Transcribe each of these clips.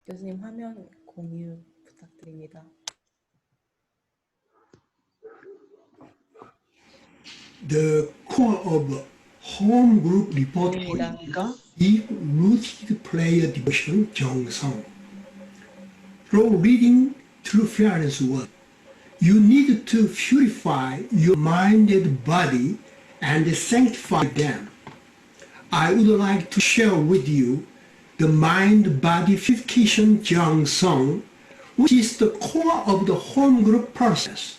교수님 화면 공유 부탁드립니다. The core of home group report is rooted player devotion, Jeong. Through reading through Fearless Word, you need to purify your mind and body and sanctify them. I would like to share with you the mind-body purification Jeong, which is the core of the home group process.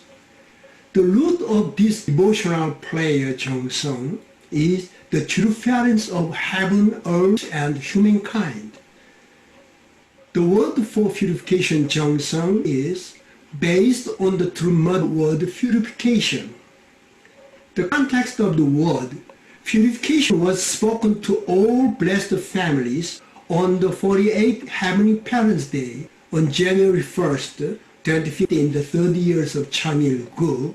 The root of this devotional prayer Jeong is the true feelings of heaven, earth, and humankind. The word for purification Jeong is based on the true mud word purification. The context of the word purification was spoken to all blessed families on the 48th Heavenly Parents' Day on January 1st, 2015, in the 30 years of Chanil-gu.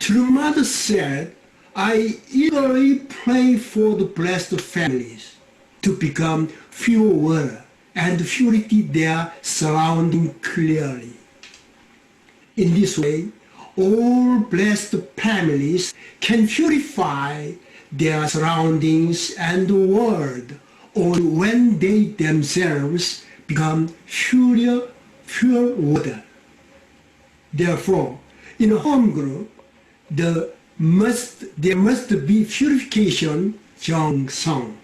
True Mother said, I eagerly pray for the blessed families to become pure water and purity their surrounding clearly. In this way, all blessed families can purify their surroundings and the world, or when they themselves become pure water. Therefore, in a home group, there must be purification Jeong.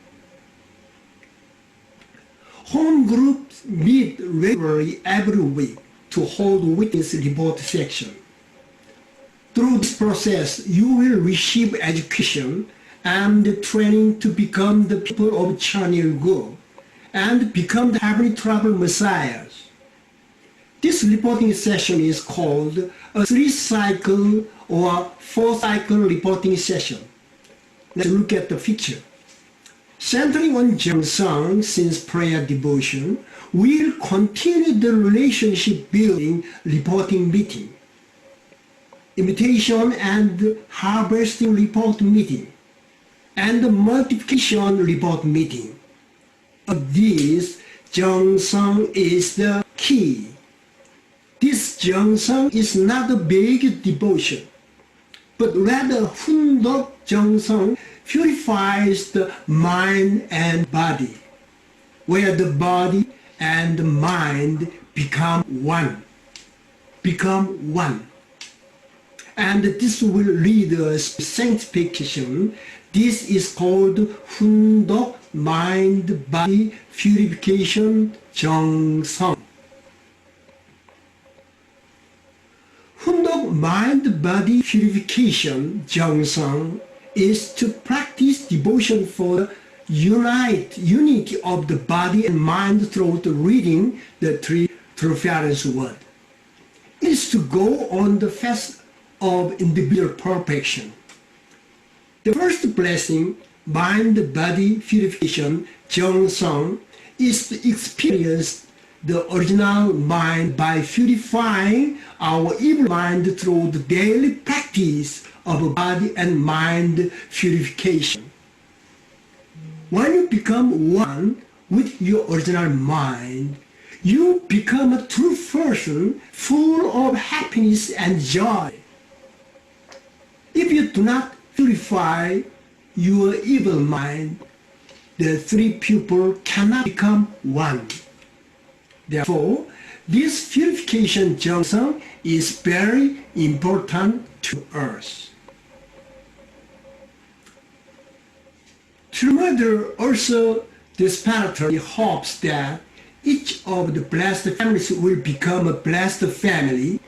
Home groups meet regularly every week to hold witness report section. Through this process, you will receive education and training to become the people of Chanil-gu and become the heavenly travel messiahs. This reporting session is called a 3-cycle or 4-cycle reporting session. Let's look at the picture. Centering on Jeong since prayer devotion, we'll continue the relationship building reporting meeting, invitation and harvesting report meeting, and the multiplication report meeting. Of these, Jeong is the key. This Jeong is not a big devotion, but rather Hundok Jeong purifies the mind and body, where the body and the mind become one. And this will lead us to sanctification. This is called Hundok mind-body purification Jeong. Hundok mind-body purification Jeong is to practice devotion for the unity of the body and mind through the reading the three Fearless Word. It is to go on the fast of individual perfection. The first blessing, mind-body purification Jeong, is to experience the original mind by purifying our evil mind through the daily practice of body and mind purification. When you become one with your original mind, you become a true person full of happiness and joy. If you do not purify your evil mind, the three people cannot become one. Therefore, this purification Jeong is very important to us. True Mother also desperately hopes that each of the blessed families will become a blessed family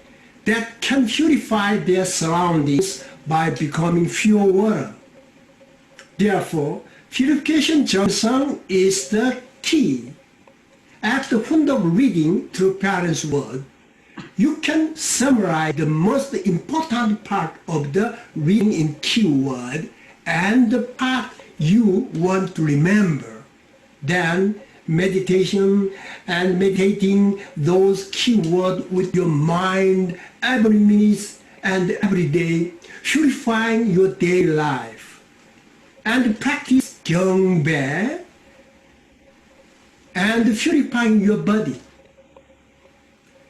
that can purify their surroundings by becoming pure water. Therefore, purification Jeong is the key. After Hundok reading through Parents' Word, you can summarize the most important part of the reading in keyword and the part you want to remember. Then meditation and meditating those keywords with your mind every minute and every day, purifying your daily life. And practice Jeong and purifying your body.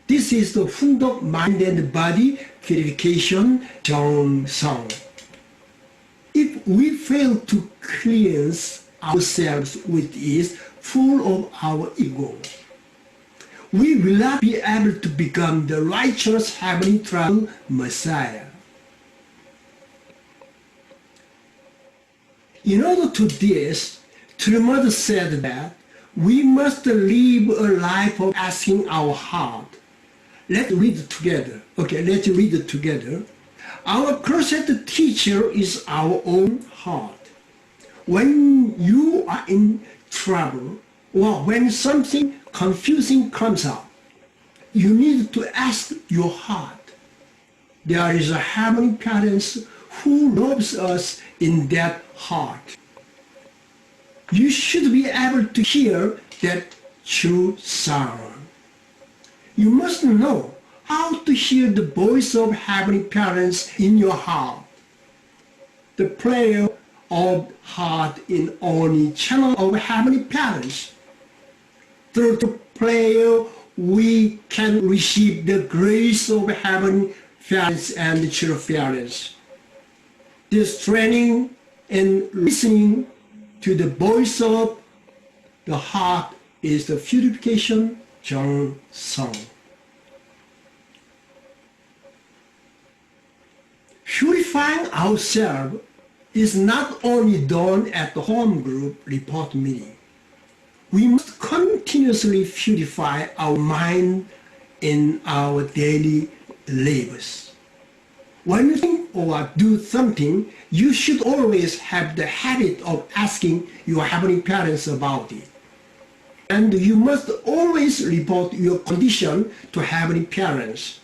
This is the Hundok mind and body purification Jeong Song. If we fail to cleanse ourselves with it, full of our ego, we will not be able to become the righteous heavenly true Messiah. In order to this, Tremor said that we must live a life of asking our heart. Let's read it together. Okay, let's read it together. Our closet teacher is our own heart. When you are in trouble, or when something confusing comes up, you need to ask your heart. There is a heavenly parent who loves us in that heart. You should be able to hear that true sound. You must know how to hear the voice of heavenly parents in your heart. The prayer of heart is only channel of heavenly parents. Through the prayer, we can receive the grace of heavenly parents and true parents. This training and listening to the voice of the heart is the purification Jeong Song. Purifying ourselves is not only done at the home group report meeting. We must continuously purify our mind in our daily labors. When you think or do something, you should always have the habit of asking your heavenly parents about it. And you must always report your condition to heavenly parents.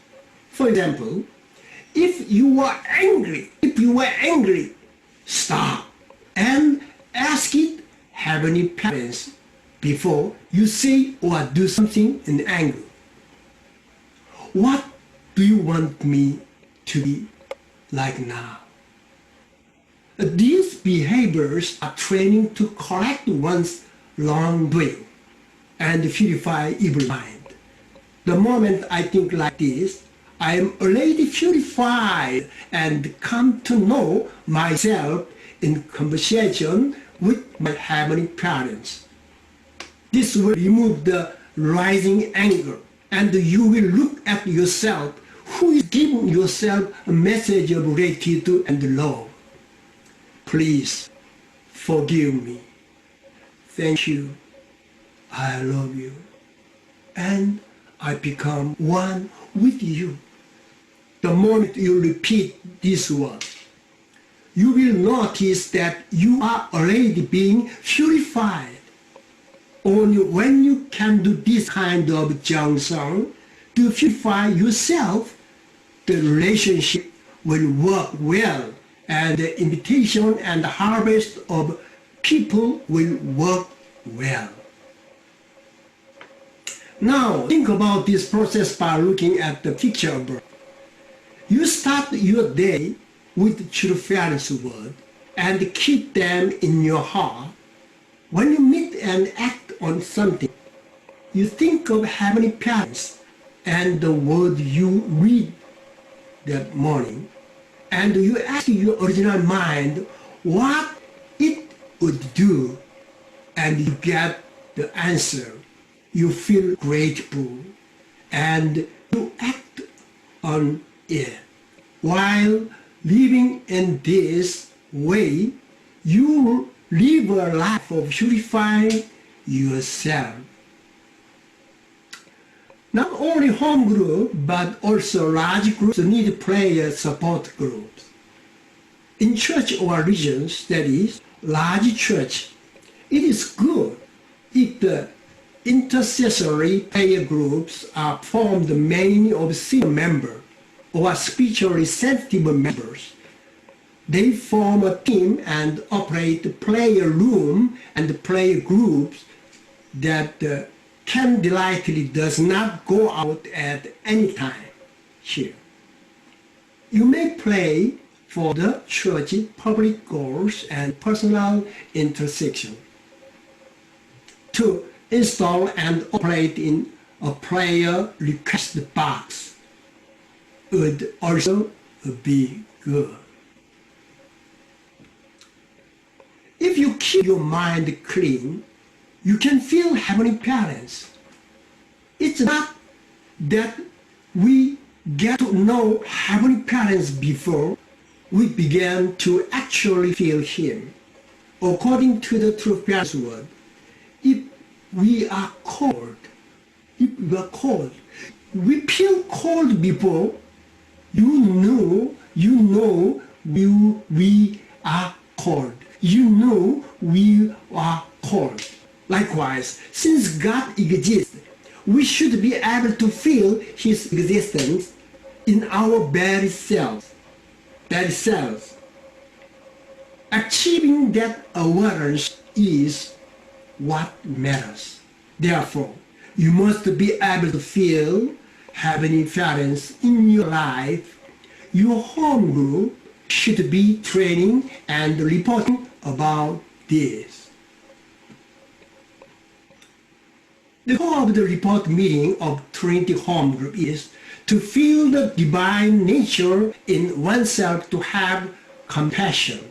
For example, if you are angry, stop and ask it heavenly parents before you say or do something in anger. What do you want me to be like now? These behaviors are training to correct one's wrongdoing and purify evil mind. The moment I think like this, I am already purified and come to know myself in conversation with my heavenly parents. This will remove the rising anger, and you will look at yourself who is giving yourself a message of gratitude and love. Please forgive me. Thank you. I love you. And I become one with you. The moment you repeat this word, you will notice that you are already being purified. Only when you can do this kind of Jeong Song to purify yourself, the relationship will work well, and the invitation and the harvest of people will work well. Now, think about this process by looking at the picture above. You start your day with true parents' word and keep them in your heart. When you meet and act on something, you think of heavenly parents and the word you read that morning, and you ask your original mind what it would do, and you get the answer. You feel grateful and you act on it. While living in this way, you live a life of purifying yourself. Not only home group, but also large groups need prayer support groups. In church or regions, that is, large church, it is good if the intercessory prayer groups are formed mainly of senior members or spiritually sensitive members. They form a team and operate the prayer room and the prayer groups that candidly does not go out at any time here. You may pray for the church public goals and personal intersection. To install and operate in a player request box would also be good. If you keep your mind clean, you can feel heavenly parents. It's not that we get to know heavenly parents before we began to actually feel Him. According to the true parents' word, if we are cold, we feel cold before we are cold. You know we are cold. Likewise, since God exists, we should be able to feel His existence in our very selves. Achieving that awareness is what matters. Therefore, you must be able to feel heavenly parents in your life. Your home group should be training and reporting about this. The goal of the report meeting of Trinity Home Group is to feel the divine nature in oneself, to have compassion,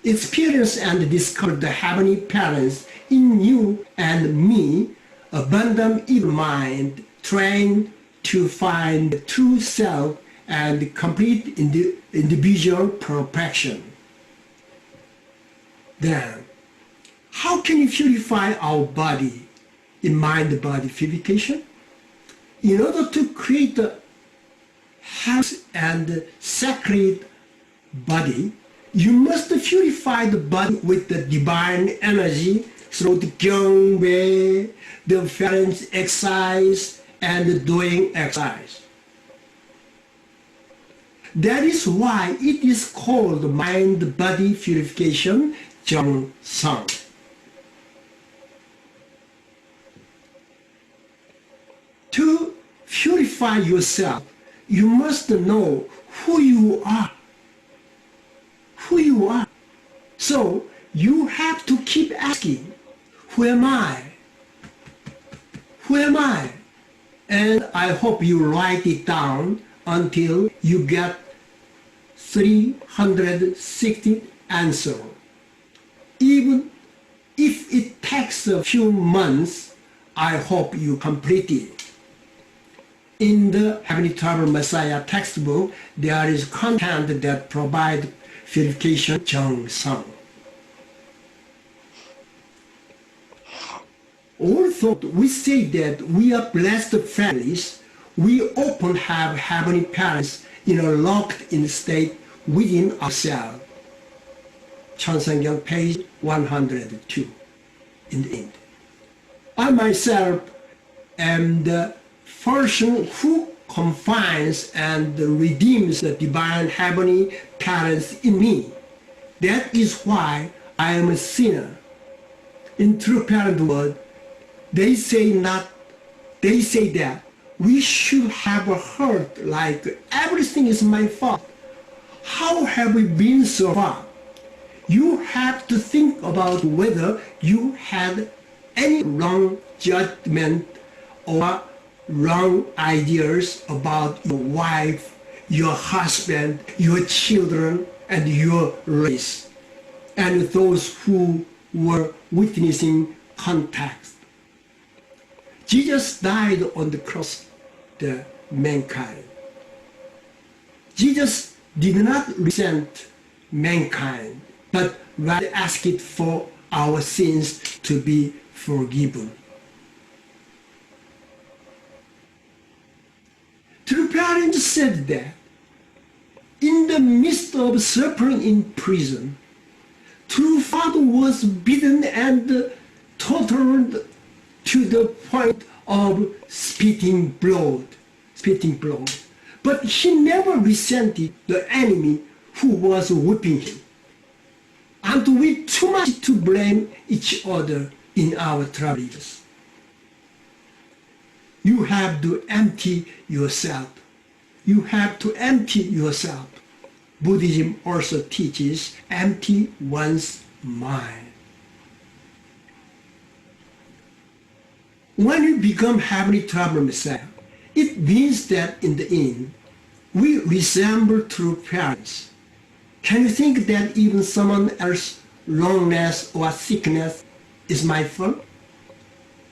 experience and discover the heavenly parents in you and me, abandon evil mind, train to find the true self and complete individual perfection. Then, how can we purify our body in mind-body purification? In order to create a healthy and sacred body, you must purify the body with the divine energy through the Jeong, the parents exercise, and doing exercise. That is why it is called mind-body purification, Jeong. To purify yourself, you must know who you are. So you have to keep asking, who am I? Who am I? And I hope you write it down until you get 360 answers. Even if it takes a few months, I hope you complete it. In the Heavenly Travel Messiah textbook, there is content that provides purification, Jeong. Although we say that we are blessed families, we often have heavenly parents in a locked-in state within ourselves. 천상경 page 102 in the end. I myself am the person who confines and redeems the divine heavenly parents in me. That is why I am a sinner. In true parent word, they say that we should have a heart like everything is my fault. How have we been so far? You have to think about whether you had any wrong judgment or wrong ideas about your wife, your husband, your children, and your race, and those who were witnessing contact. Jesus died on the cross for mankind. Jesus did not resent mankind, but rather asked for our sins to be forgiven. True parents said that in the midst of suffering in prison, true father was beaten and tortured to the point of spitting blood. But he never resented the enemy who was whipping him. And we too much to blame each other in our troubles. You have to empty yourself. You have to empty yourself. Buddhism also teaches empty one's mind. When we become Heavenly Traveler Messiah, it means that in the end, we resemble true parents. Can you think that even someone else's wrongness or sickness is my fault?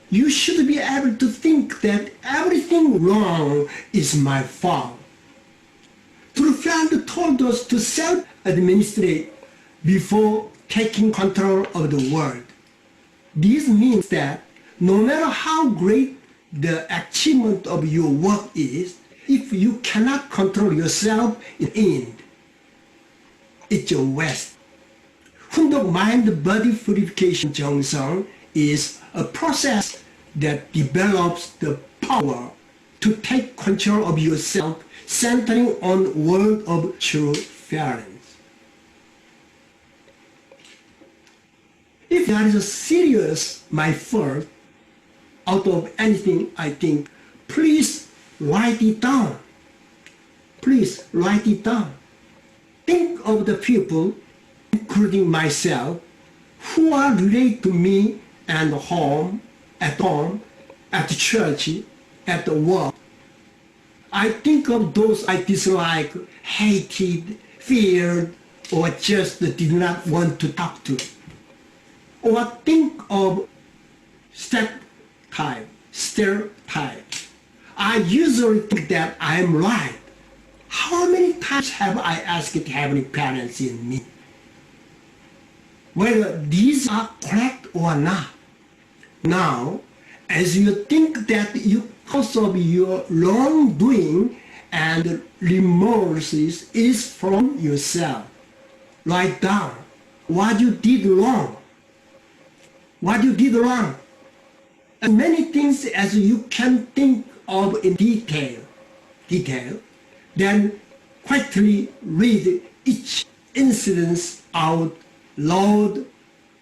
You should be able to think that everything wrong is my fault. True parent told us to self-administrate before taking control of the world. This means that no matter how great the achievement of your work is, if you cannot control yourself in the end, it's a waste. Hundok mind-body purification Jeong is a process that develops the power to take control of yourself, centering on word of true parents. If there is a serious my fault out of anything, I think, please write it down. Please write it down. Think of the people, including myself, who are related to me and home, at church, at work. I think of those I dislike, hated, feared, or just did not want to talk to. Or think of stereotype. I usually think that I am right. How many times have I asked Heavenly Parents in me whether these are correct or not? Now, as you think that because of your wrongdoing and remorses is from yourself, write down what you did wrong. What you did wrong. And many things as you can think of in detail, then quickly read each incident out loud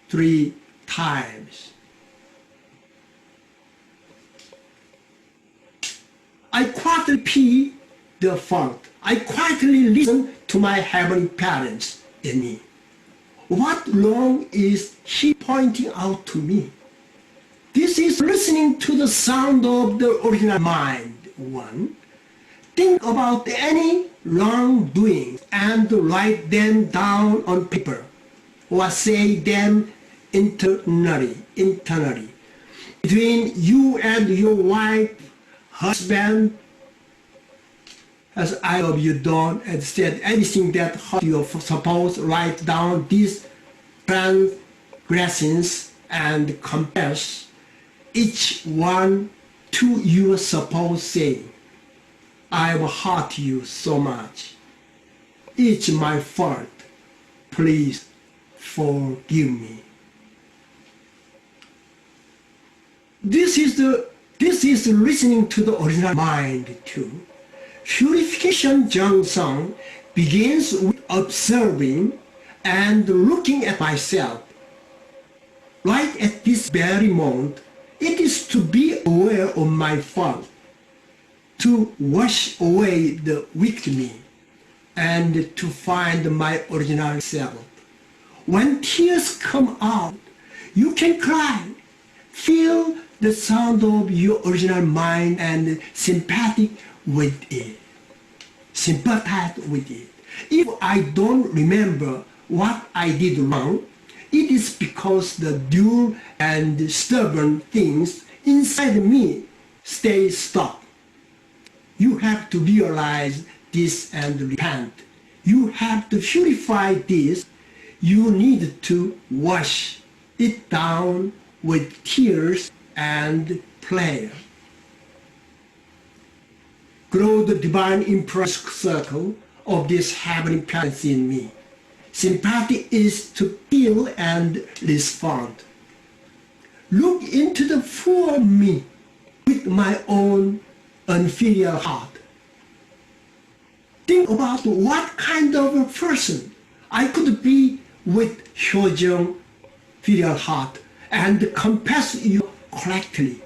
3 times. I quietly repeat the fault. I quietly listen to my Heavenly Parents in me. What wrong is He pointing out to me? This is listening to the sound of the original mind. 1. Think about any wrongdoing and write them down on paper or say them internally. Between you and your wife, husband, as I of you don't and said anything that hurt you, suppose write down these transgressions and confess each one to you, suppose saying, I've hurt you so much. It's my fault. Please forgive me. This is listening to the original mind too. Purification Jeong begins with observing and looking at myself. Right at this very moment, it is to be aware of my fault, to wash away the weak me, and to find my original self. When tears come out, you can cry. Feel the sound of your original mind and sympathetic with it. Sympathize with it. If I don't remember what I did wrong, it is because the dull and stubborn things inside me stay stuck. You have to realize this and repent. You have to purify this. You need to wash it down with tears and prayer. Grow the divine impulse circle of this Heavenly Parents in me. Sympathy is to feel and respond. Look into the full me with my own unfilial heart. Think about what kind of a person I could be with Jeong filial heart and confess you correctly.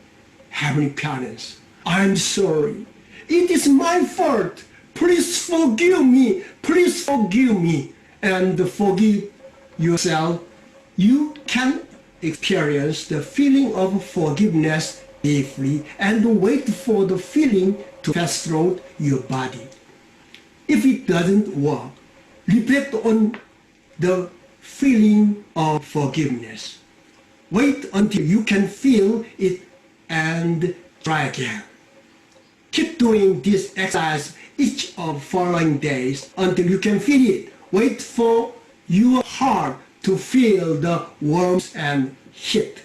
Heavenly Parents, I'm sorry. It is my fault. Please forgive me. Please forgive me. And forgive yourself. You can experience the feeling of forgiveness deeply and wait for the feeling to pass through your body. If it doesn't work, reflect on the feeling of forgiveness. Wait until you can feel it and try again. Keep doing this exercise each of following days until you can feel it. Wait for your heart to feel the warmth and heat.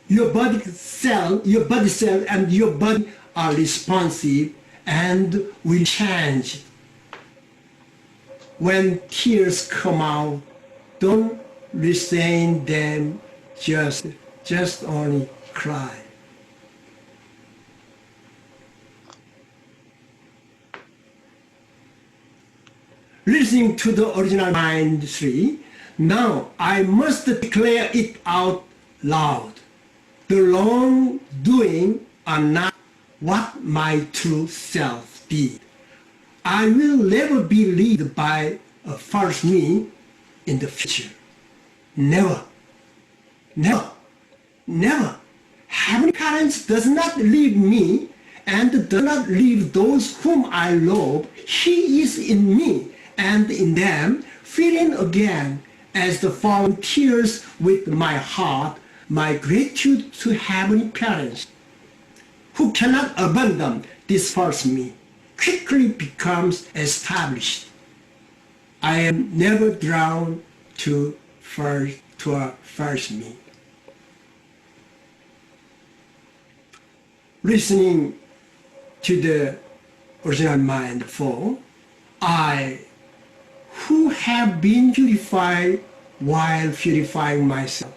Your body cell and your body are responsive and will change. When tears come out, don't restrain them, just only cry. Listening to the original mind 3, now I must declare it out loud. The wrongdoing are not what my true self did. I will never be led by a false me in the future. Never, never, never. Heavenly Parents does not leave me and does not leave those whom I love. He is in me and in them, feeling again as the falling tears with my heart, my gratitude to Heavenly Parents, who cannot abandon this false me, quickly becomes established. I am never drawn to a false me. Listening to the original mind 4, I, who have been purified while purifying myself,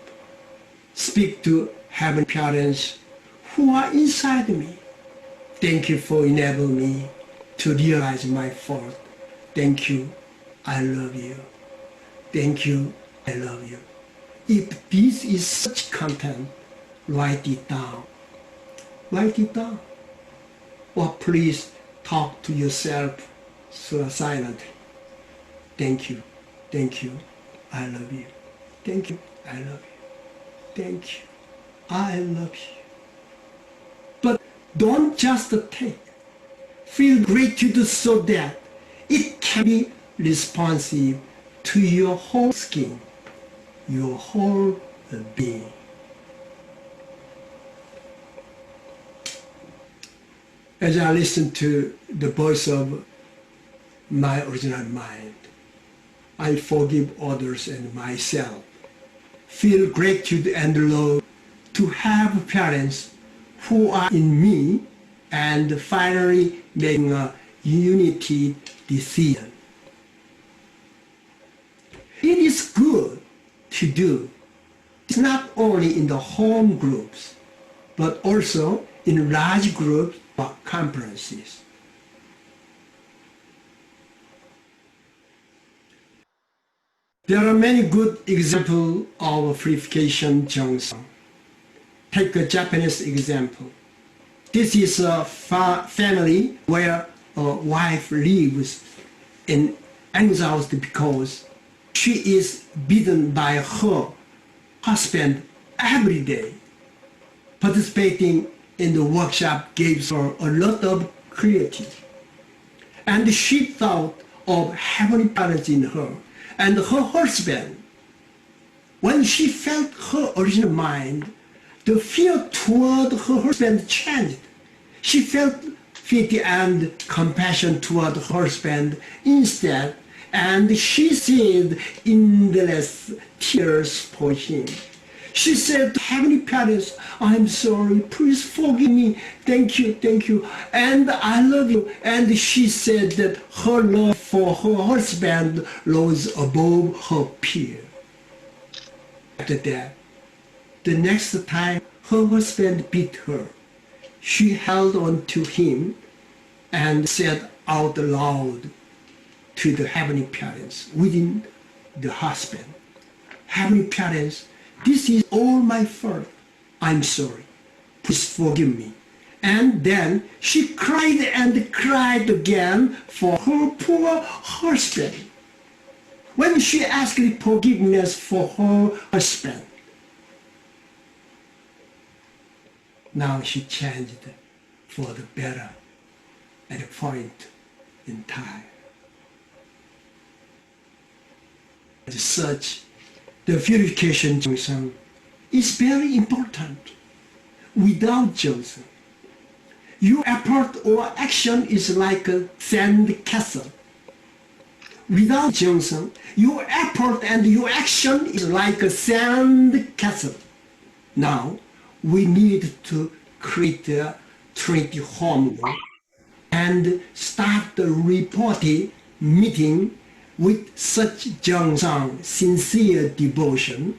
speak to Heavenly Parents who are inside me. Thank you for enabling me to realize my fault. Thank you, I love you. Thank you, I love you. If this is such content, write it down. Write it down. Or please talk to yourself silently. Thank you, I love you. Thank you, I love you. Thank you, I love you. But don't just take. Feel gratitude so that it can be responsive to your whole skin, your whole being. As I listen to the voice of my original mind, I forgive others and myself. Feel gratitude and love to have parents who are in me and finally making a unity decision. It is good to do. It's not only in the home groups, but also in large groups or conferences. There are many good examples of purification Jeong. Take a Japanese example. This is a family where a wife lives in anxiety because she is beaten by her husband every day. Participating in the workshop gave her a lot of clarity. And she thought of Heavenly Parents in her and her husband. When she felt her original mind, the fear toward her husband changed. She felt pity and compassion toward her husband instead, and she shed endless tears for him. She said, Heavenly Parents, I'm sorry, please forgive me, thank you, and I love you. And she said that her love for her husband rose above her fear. After that, the next time her husband beat her, she held on to him and said out loud to the Heavenly Parents within the husband, Heavenly Parents, this is all my fault. I'm sorry. Please forgive me. And then she cried and cried again for her poor husband. When she asked forgiveness for her husband, Now she changed for the better at a point in time. As such, the purification Jeong is very important. Without Jeong, your effort or action is like a sand castle. Without Jeong, your effort and your action is like a sand castle. Now, we need to create a Trinity home group and start the reporting meeting with such Jeong sincere devotion.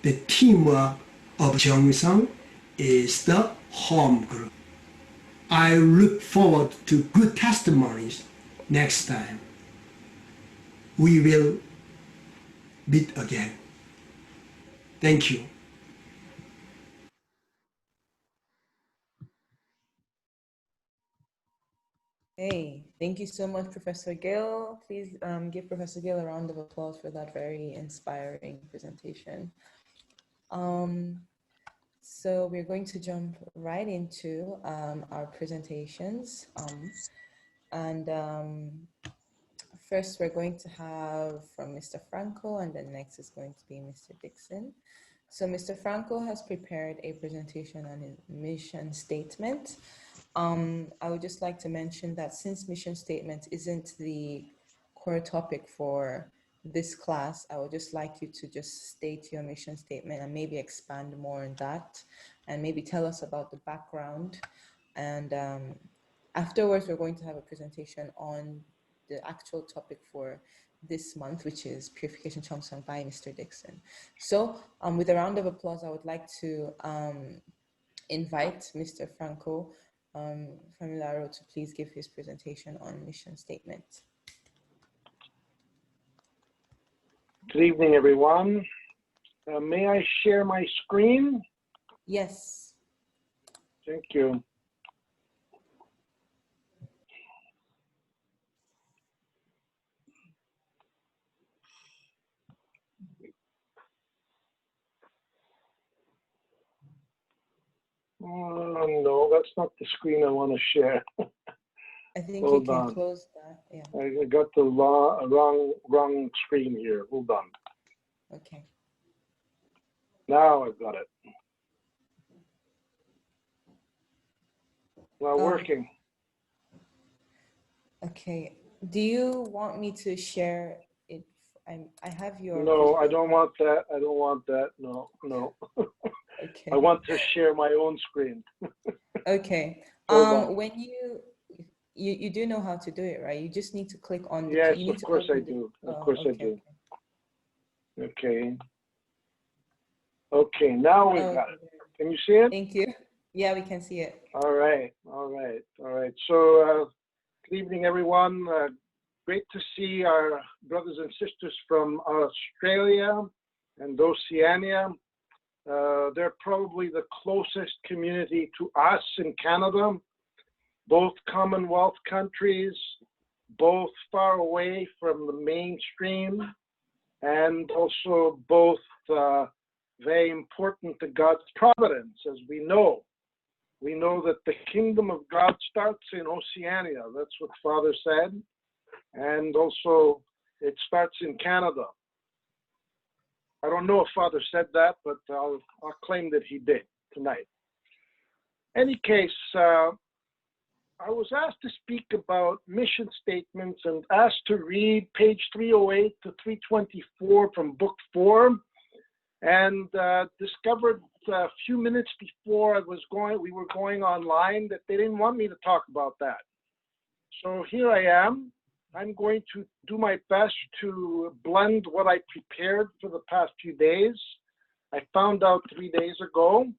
The teamwork of Jeong is the home group. I look forward to good testimonies next time. We will meet again. Thank you. Hey, thank you so much, Professor Gill. Please give Professor Gill a round of applause for that very inspiring presentation. So we're going to jump right into our presentations. First, we're going to have from Mr. Franco, and then next is going to be Mr. Dixon. So Mr. Franco has prepared a presentation on his mission statement. I would just like to mention that since mission statement isn't the core topic for this class, I would just like you to just state your mission statement and maybe expand more on that and maybe tell us about the background. And afterwards, we're going to have a presentation on the actual topic for this month, which is Purification Cheongsang by Mr. Dixon. So with a round of applause, I would like to invite Mr. Franco Familaro to please give his presentation on mission statement. Good evening, everyone. May I share my screen? Yes. Thank you. No, that's not the screen I want to share. I think Hold you can on. close that. Yeah. I got the wrong screen here. Hold on. Okay. Now I've got it. Not working. Okay. Do you want me to share it? I have your. No, I don't want that. I don't want that. No, no. Okay. I want to share my own screen. Okay. Hold on. When you do know how to do it, right? You just need to click on the. Yes, You need of to course I open do. Of oh, course I okay, do. Okay. Okay, now we've got it. Can you see it? Thank you. Yeah, we can see it. All right, all right, all right. So, good evening, everyone. Great to see our brothers and sisters from Australia and Oceania. They're probably the closest community to us in Canada, both Commonwealth countries, both far away from the mainstream, and also both very important to God's providence, as we know. We know that the kingdom of God starts in Oceania. That's what Father said. And also it starts in Canada. I don't know if Father said that, but I'll claim that he did tonight. Any case, I was asked to speak about mission statements and asked to read page 308 to 324 from book 4, and discovered a few minutes before we were going online that they didn't want me to talk about that. So here I am. I'm going to do my best to blend what I prepared for the past few days. I found out 3 days ago,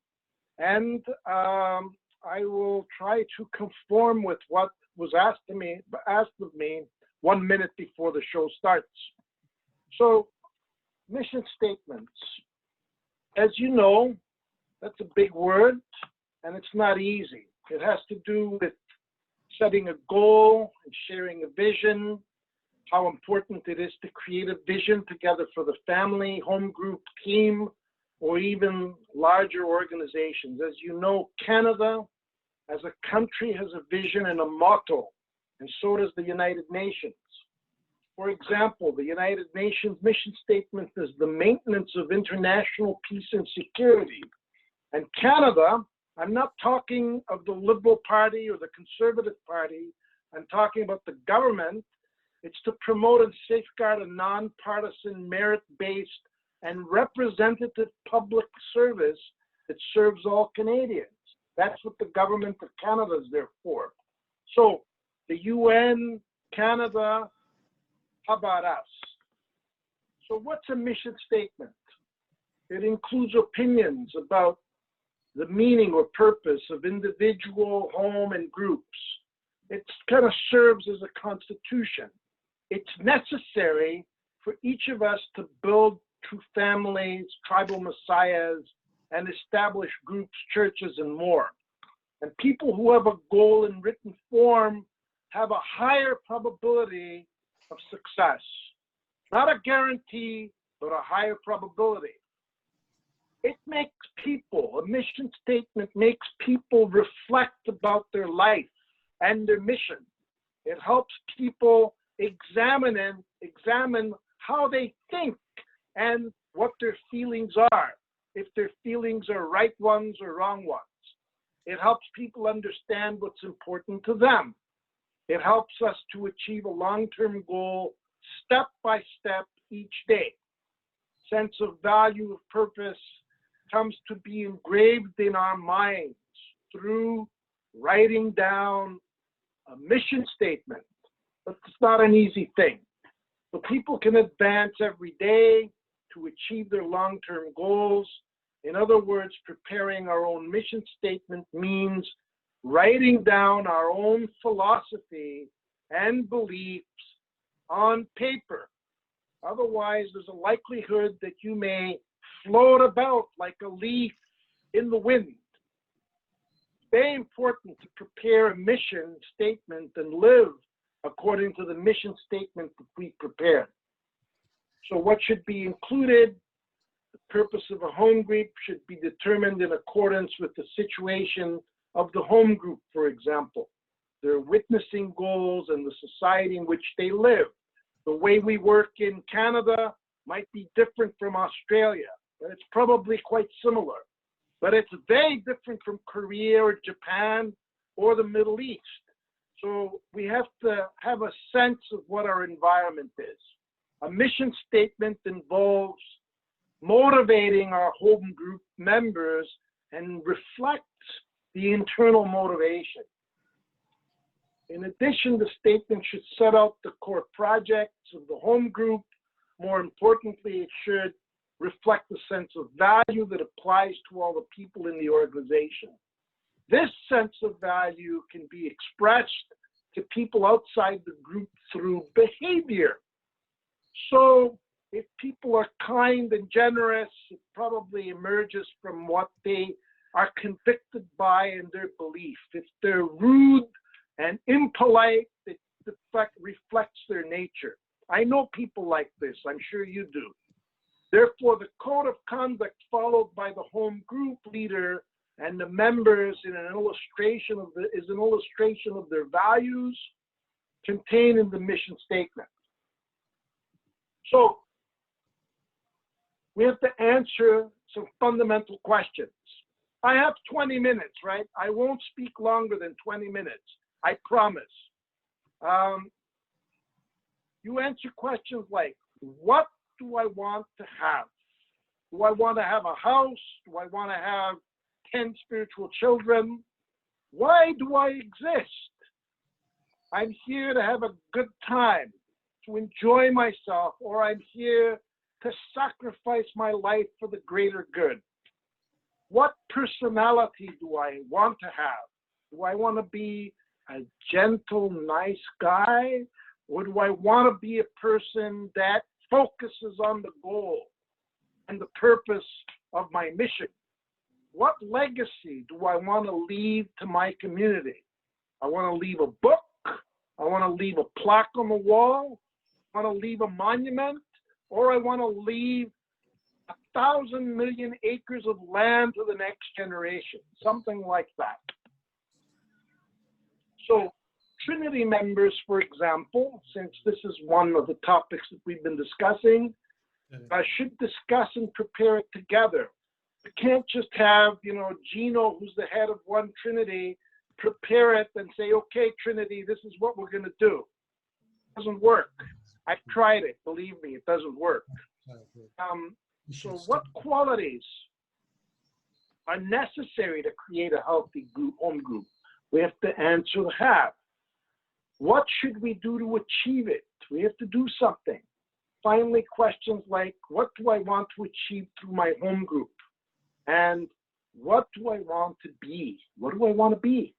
and I will try to conform with what was asked of me 1 minute before the show starts. So, mission statements. As you know, that's a big word, and it's not easy. It has to do with setting a goal and sharing a vision, how important it is to create a vision together for the family, home group, team, or even larger organizations. As you know, Canada as a country has a vision and a motto, and so does the United Nations. For example, the United Nations mission statement is the maintenance of international peace and security. And Canada, I'm not talking of the Liberal Party or the Conservative Party, I'm talking about the government. It's to promote and safeguard a nonpartisan, merit-based, and representative public service that serves all Canadians. That's what the government of Canada is there for. So the UN, Canada, how about us? So what's a mission statement? It includes opinions about the meaning or purpose of individual, home, and groups. It kind of serves as a constitution. It's necessary for each of us to build true families, tribal messiahs, and establish groups, churches, and more. And people who have a goal in written form have a higher probability of success. Not a guarantee, but a higher probability. It makes people, a mission statement makes people reflect about their life and their mission. It helps people examine how they think and what their feelings are, if their feelings are right ones or wrong ones. It helps people understand what's important to them. It helps us to achieve a long-term goal step by step each day. Sense of value, of purpose comes to be engraved in our minds through writing down a mission statement. But it's not an easy thing. But people can advance every day to achieve their long-term goals. In other words, preparing our own mission statement means writing down our own philosophy and beliefs on paper. Otherwise, there's a likelihood that you may float about like a leaf in the wind. It's very important to prepare a mission statement and live according to the mission statement that we prepared. So what should be included? The purpose of a home group should be determined in accordance with the situation of the home group, for example, their witnessing goals and the society in which they live. The way we work in Canada might be different from Australia, but it's probably quite similar. But it's very different from Korea or Japan or the Middle East. So we have to have a sense of what our environment is. A mission statement involves motivating our home group members and reflects the internal motivation. In addition, the statement should set out the core projects of the home group. More importantly, it should reflect the sense of value that applies to all the people in the organization. This sense of value can be expressed to people outside the group through behavior. So if people are kind and generous, it probably emerges from what they are convicted by in their belief. If they're rude and impolite, it reflects their nature. I know people like this, I'm sure you do. Therefore, the code of conduct followed by the home group leader and the members is an illustration of their values contained in the mission statement. So we have to answer some fundamental questions. I have 20 minutes, right? I won't speak longer than 20 minutes. I promise. You answer questions like, what do I want to have? Do I want to have a house? Do I want to have 10 spiritual children? Why do I exist? I'm here to have a good time, to enjoy myself, or I'm here to sacrifice my life for the greater good. What personality do I want to have? Do I want to be a gentle, nice guy? Or do I want to be a person that focuses on the goal and the purpose of my mission? What legacy do I want to leave to my community? I want to leave a book. I want to leave a plaque on the wall. I want to leave a monument. Or I want to leave 1,000 million acres of land to the next generation, something like that. So Trinity members, for example, since this is one of the topics that we've been discussing, should discuss and prepare it together. We can't just have, Gino, who's the head of one Trinity, prepare it and say, okay, Trinity, this is what we're going to do. It doesn't work. I've tried it. Believe me, it doesn't work. So what qualities are necessary to create a healthy group, home group? We have to answer the have. What should we do to achieve it? We have to do something. Finally, questions like, what do I want to achieve through my home group? And what do I want to be? What do I want to be?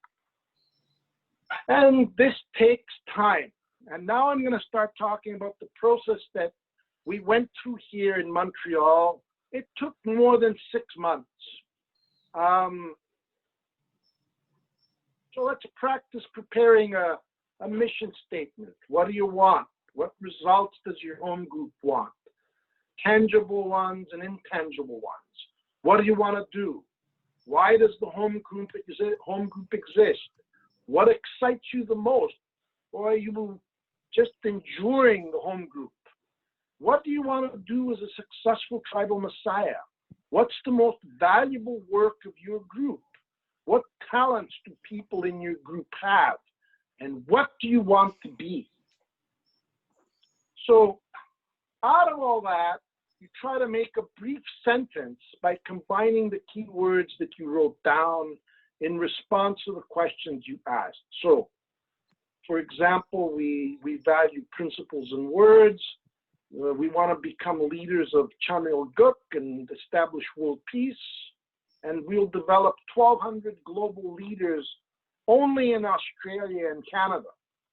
And this takes time. And now I'm going to start talking about the process that we went through here in Montreal. It took more than 6 months. So let's practice preparing a mission statement. What do you want? What results does your home group want? Tangible ones and intangible ones. What do you want to do? Why does the home group exist? What excites you the most? Or are you just enjoying the home group? What do you want to do as a successful tribal messiah? What's the most valuable work of your group? What talents do people in your group have? And what do you want to be? So out of all that, you try to make a brief sentence by combining the key words that you wrote down in response to the questions you asked. So, for example, we value principles and words. We want to become leaders of Chamil Guk and establish world peace. And we'll develop 1,200 global leaders only in Australia and Canada.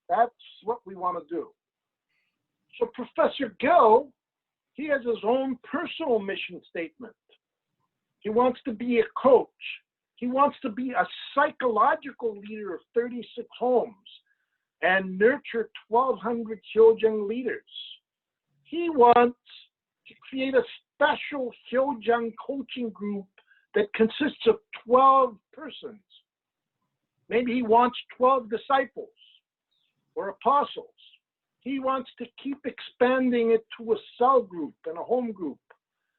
That's what we want to do. So Professor Gill, he has his own personal mission statement. He wants to be a coach. He wants to be a psychological leader of 36 homes and nurture 1,200 Jeong leaders. He wants to create a special Jeong coaching group that consists of 12 persons. Maybe he wants 12 disciples or apostles. He wants to keep expanding it to a cell group and a home group.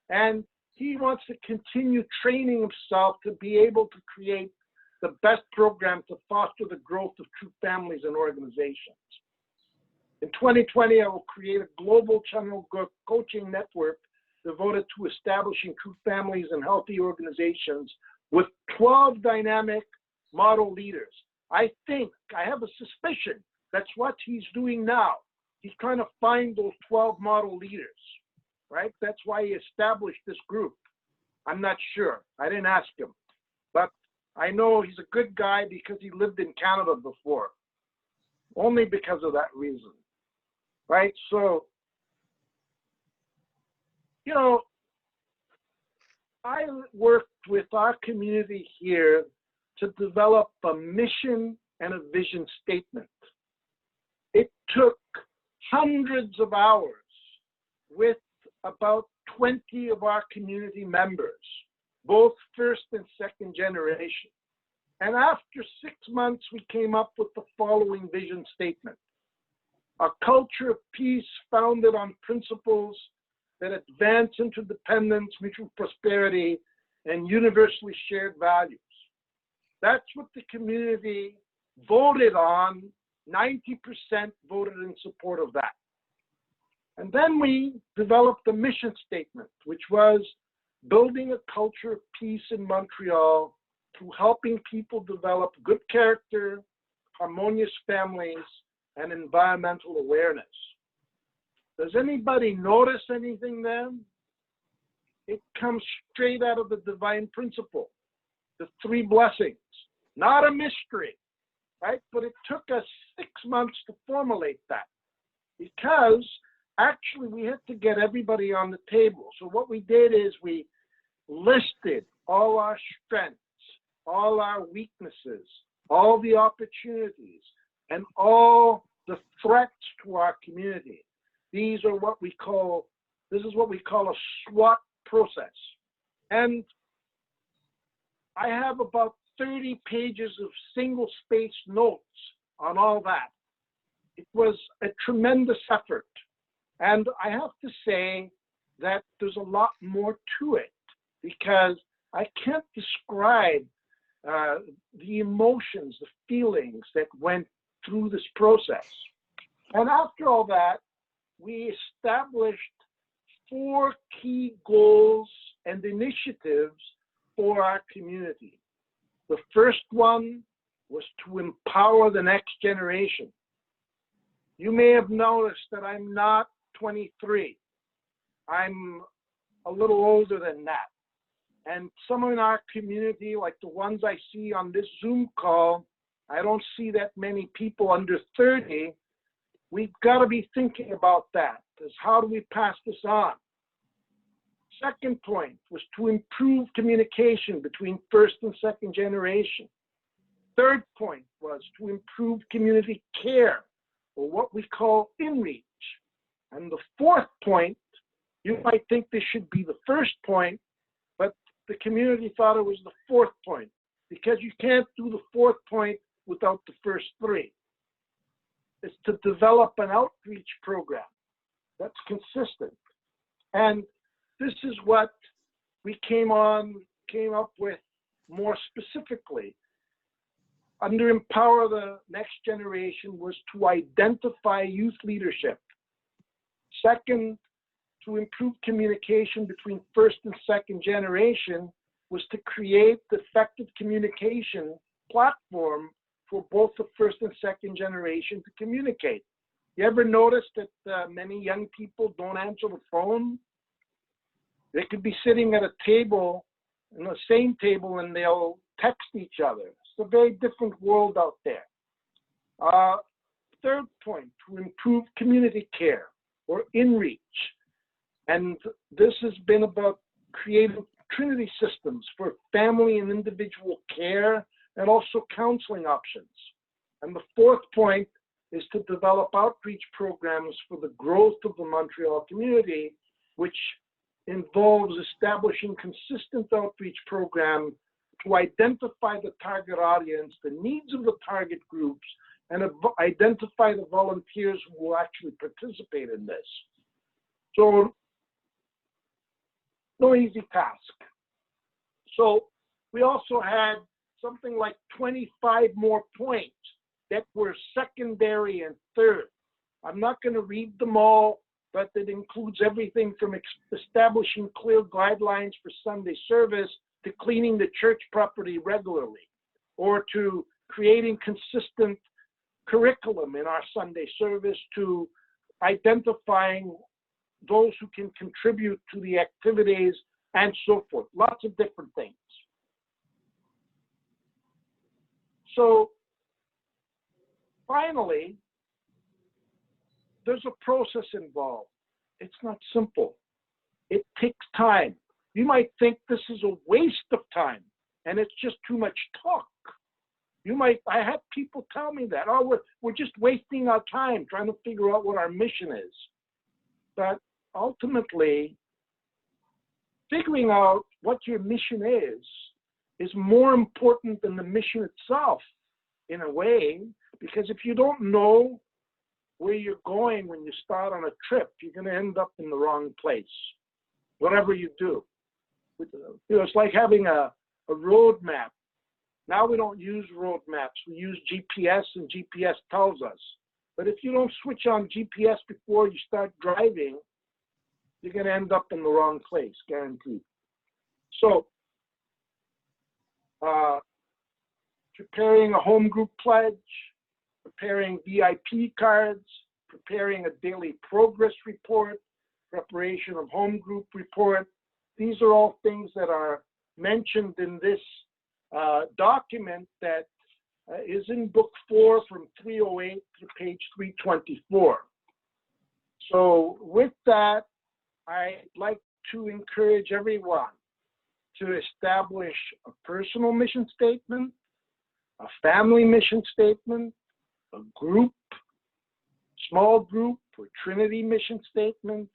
And he wants to continue training himself to be able to create the best program to foster the growth of true families and organizations. In 2020, I will create a global channel coaching network devoted to establishing true families and healthy organizations with 12 dynamic model leaders. I have a suspicion that's what he's doing now. He's trying to find those 12 model leaders, right? That's why he established this group. I'm not sure. I didn't ask him. But I know he's a good guy because he lived in Canada before. Only because of that reason, right? So, I worked with our community here to develop a mission and a vision statement. It took hundreds of hours with about 20 of our community members, both first and second generation. And after 6 months, we came up with the following vision statement: a culture of peace founded on principles that advance interdependence, mutual prosperity, and universally shared values. That's what the community voted on. 90% voted in support of that. And then we developed a mission statement, which was building a culture of peace in Montreal through helping people develop good character, harmonious families, and environmental awareness. Does anybody notice anything then? It comes straight out of the divine principle, the 3 blessings. Not a mystery, right? But it took us 6 months to formulate that because actually we had to get everybody on the table. So what we did is we listed all our strengths, all our weaknesses, all the opportunities, and all the threats to our community. This is what we call a SWOT process. And I have about 30 pages of single-space notes on all that. It was a tremendous effort. And I have to say that there's a lot more to it, because I can't describe the emotions, the feelings that went through this process. And after all that, we established 4 key goals and initiatives for our community. The first one was to empower the next generation. You may have noticed that I'm not 23. I'm a little older than that. And some in our community, like the ones I see on this Zoom call, I don't see that many people under 30. We've got to be thinking about that, is how do we pass this on? Second point was to improve communication between first and second generation. Third point was to improve community care, or what we call in-reach. And the fourth point, you might think this should be the first point, but the community thought it was the fourth point, because you can't do the fourth point without the first 3. It's to develop an outreach program that's consistent. And this is what we came up with more specifically. Under Empower the Next Generation was to identify youth leadership. Second, to improve communication between first and second generation was to create the effective communication platform for both the first and second generation to communicate. You ever notice that many young people don't answer the phone? They could be sitting at a table, in the same table, and they'll text each other. It's a very different world out there. Third point, to improve community care, or in-reach. And this has been about creating Trinity systems for family and individual care, and also counseling options. And the fourth point is to develop outreach programs for the growth of the Montreal community, which involves establishing consistent outreach program to identify the target audience, the needs of the target groups, and identify the volunteers who will actually participate in this. So, no easy task. So we also had something like 25 more points that were secondary and third. I'm not going to read them all, but it includes everything from establishing clear guidelines for Sunday service to cleaning the church property regularly, or to creating consistent curriculum in our Sunday service, to identifying those who can contribute to the activities, and so forth. Lots of different things. So finally, there's a process involved. It's not simple. It takes time. You might think this is a waste of time and it's just too much talk. I had people tell me that, oh, we're just wasting our time trying to figure out what our mission is. But ultimately, figuring out what your mission is more important than the mission itself, in a way, because if you don't know where you're going when you start on a trip, you're going to end up in the wrong place, whatever you do. It's like having a road map. Now we don't use road maps. We use GPS, and GPS tells us. But if you don't switch on GPS before you start driving, you're going to end up in the wrong place, guaranteed. So, preparing a home group pledge, preparing VIP cards, preparing a daily progress report, preparation of home group report. These are all things that are mentioned in this document that is in book 4 from 308 to page 324. So with that, I'd like to encourage everyone to establish a personal mission statement, a family mission statement, a group, small group or Trinity mission statement.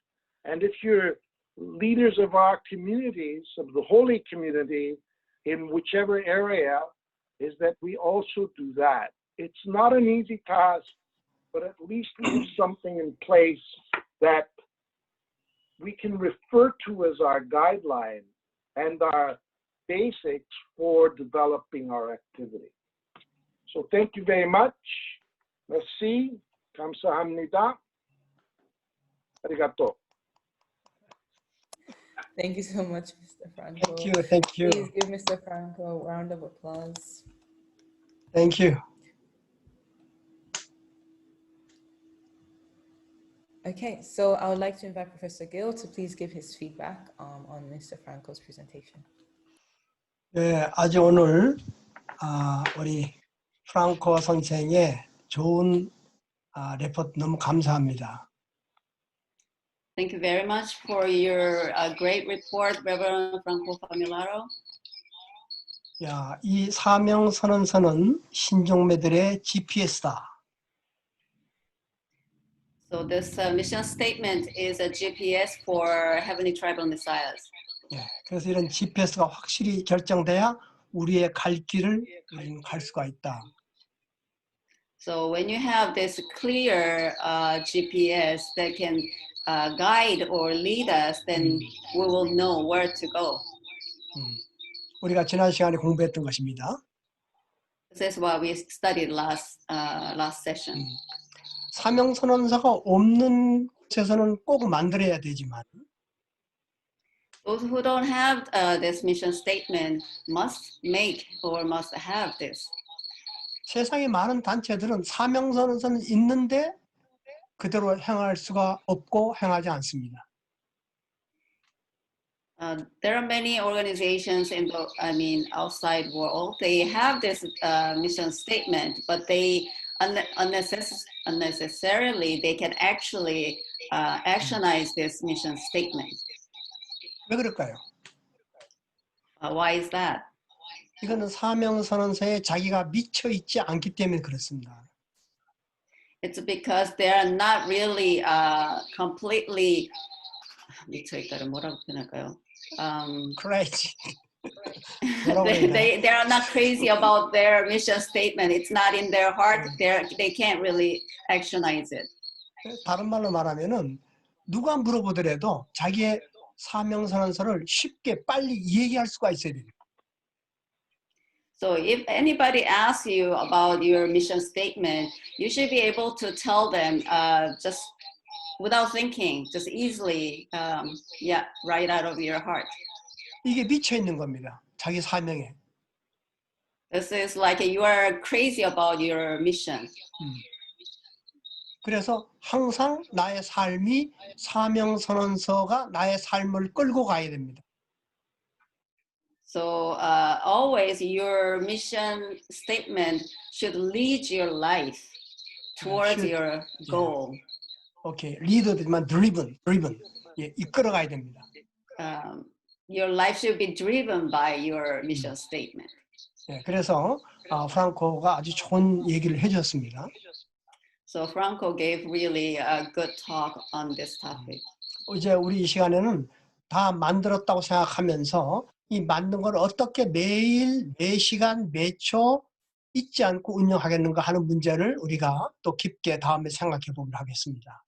And if you're leaders of our communities, of the holy community, in whichever area, is that we also do that. It's not an easy task, but at least we have something in place that we can refer to as our guideline and our basics for developing our activity. So thank you very much. Merci. 감사합니다. Arigato. Thank you so much, Mr. Franco. Thank you. Thank you. Please give Mr. Franco a round of applause. Thank you. Okay, so I would like to invite Professor Gill to please give his feedback on Mr. Franco's presentation. 네, 아주 오늘 우리 프랑코 선생의 좋은 레포트 너무 감사합니다. Thank you very much for your great report, Reverend Franco Familaro. 야, 이 사명 선언서는 신종매들의 GPS다. So this mission statement is a GPS for Heavenly Tribal Messiahs. 예, 그래서 이런 GPS가 확실히 결정돼야 우리의 갈 길을 우리는 갈 수가 있다. So when you have this clear GPS that can guide or lead us, then we will know where to go. 우리가 지난 시간에 공부했던 것입니다. This is what we studied last session. 사명 선언서가 없는 곳에서는 꼭 만들어야 되지만 Those who don't have this mission statement must make or must have this. 세상의 많은 단체들은 사명 선언서는 있는데 그대로 행할 수가 없고 행하지 않습니다. There are many organizations in the, outside world. They have this mission statement, but they unnecessarily they can actually actionize this mission statement. 왜 그럴까요? Why is that? 이거는 사명 선언서에 자기가 미쳐 있지 않기 때문에 그렇습니다. It's because they are not really completely 미쳐 있다를 뭐라고 표현할까요? Crazy. they are not crazy about their mission statement. It's not in their heart. They can't really actionize it. 다른 말로 말하면은 누가 물어보더라도 자기의 사명 선언서를 쉽게 빨리 얘기할 수가 있어야 돼요. So if anybody asks you about your mission statement, you should be able to tell them just without thinking, just easily, right out of your heart. 이게 미쳐 있는 겁니다. 자기 사명에. This is like you are crazy about your mission. 그래서 항상 나의 삶이 사명 선언서가 나의 삶을 끌고 가야 됩니다. So always your mission statement should lead your life towards your goal. 오케이, 리더들만 driven, 예, 이끌어 가야 됩니다. Your life should be driven by your mission statement. 예, 그래서 프랑코가 아주 좋은 얘기를 해줬습니다. So Franco gave really a good talk on this topic. 이제 우리 이 시간에는 다 만들었다고 생각하면서 이 만든 걸 어떻게 매일, 매시간, 매초 잊지 않고 운영하겠는가 하는 문제를 우리가 또 깊게 다음에 생각해 보도록 하겠습니다.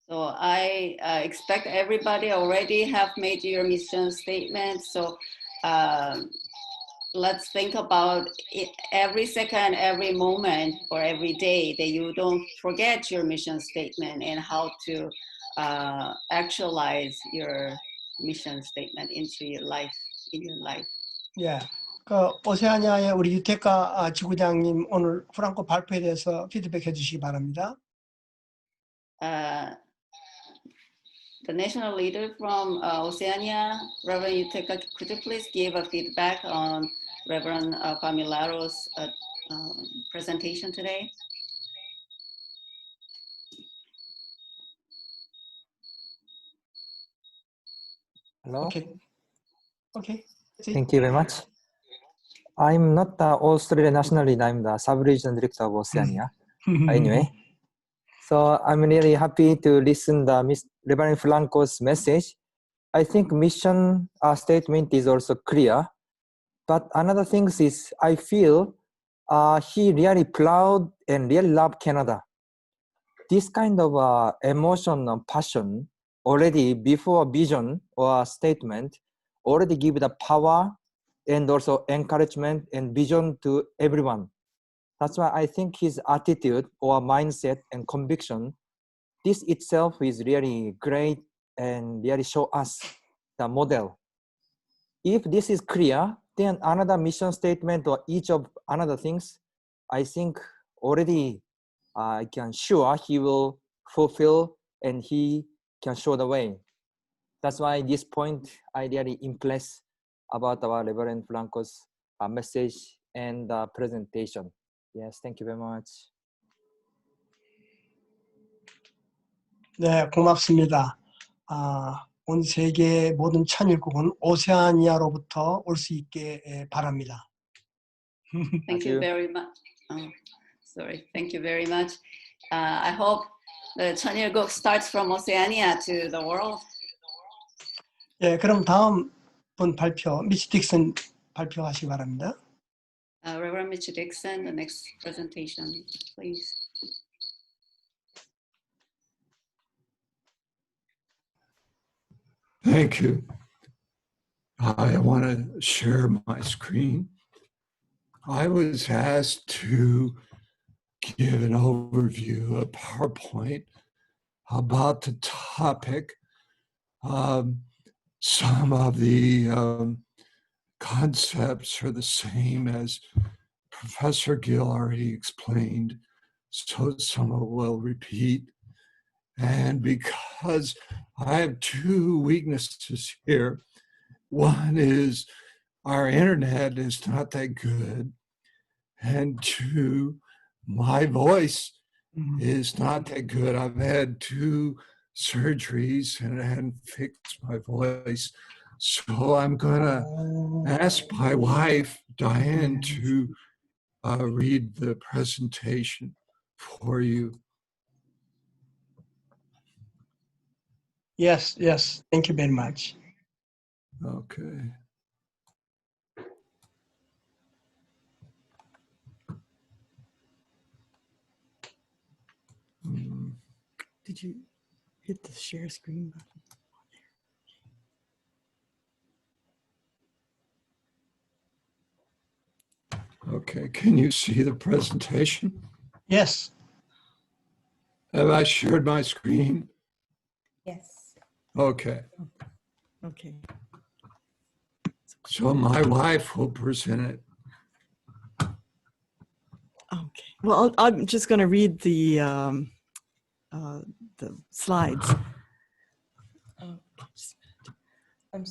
So I expect everybody already have made your mission statement. So let's think about it every second, every moment, or every day that you don't forget your mission statement and how to actualize your mission statement into your life, in your life. 예, 그 오세아니아의 우리 유태카 지구장님 오늘 프랑코 발표에 대해서 피드백해 주시기 바랍니다. The national leader from Oceania, Reverend Yuteca, could you please give a feedback on Reverend Familaro's presentation today? Hello. Okay. Thank you very much. I'm not the Australian national leader. I'm the sub-regional director of Oceania. Anyway, So I'm really happy to listen the Reverend Franco's message. I think mission statement is also clear. But another thing is I feel he really proud and really love Canada. This kind of emotion and passion already before vision or statement already give the power and also encouragement and vision to everyone. That's why I think his attitude or mindset and conviction, this itself is really great and really show us the model. If this is clear, then another mission statement or each of another things, I think already I can sure he will fulfill and he can show the way. That's why this point I really impressed about our Reverend Franco's message and presentation. Yes, thank you very much. 네, 고맙습니다. 온 세계의 모든 천일국은 오세아니아로부터 올 수 있게 바랍니다. Thank you very much. Oh, sorry. Thank you very much. I hope the 천일국 starts from Oceania to the world. 예, 그럼 다음 분 발표, 미치 딕슨 발표하시기 바랍니다. Reverend Mitch Dixon, the next presentation, please. Thank you. I want to share my screen. I was asked to give an overview, a PowerPoint about the topic. Some of the concepts are the same as Professor Gill already explained, so some of it will repeat. And because I have two weaknesses here, one is our internet is not that good, and two, my voice is not that good. I've had 2 surgeries and I hadn't fixed my voice. So I'm gonna ask my wife, Diane, to read the presentation for you. Yes, yes. Thank you very much. Okay. Did you hit the share screen button? Okay, can you see the presentation? Yes. Have I shared my screen? Yes. Okay, Okay. so my wife will present it. Okay. Well, I'm just going to read the slides.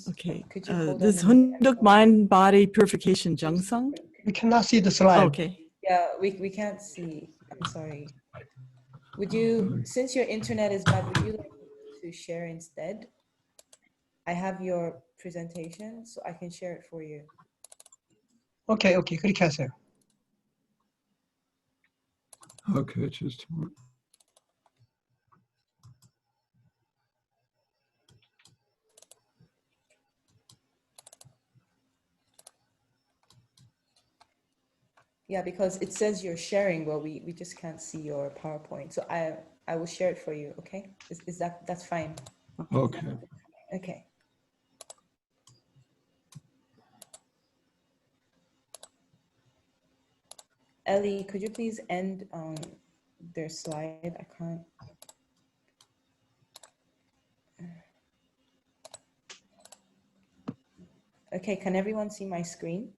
Okay. Could you hold This on a minute? Hunduk mind body purification Jeong. We cannot see the slide. Okay. Yeah, we can't see. I'm sorry. Would you, since your internet is bad, would you like to share instead? I have your presentation, so I can share it for you. 오케이, 오케이. 그렇게 하세요. Okay, just a moment. Yeah, because it says you're sharing, but we just can't see your PowerPoint. So I will share it for you, okay? Is that's fine? Okay. Okay. Ellie, could you please end their slide? I can't. Okay, can everyone see my screen?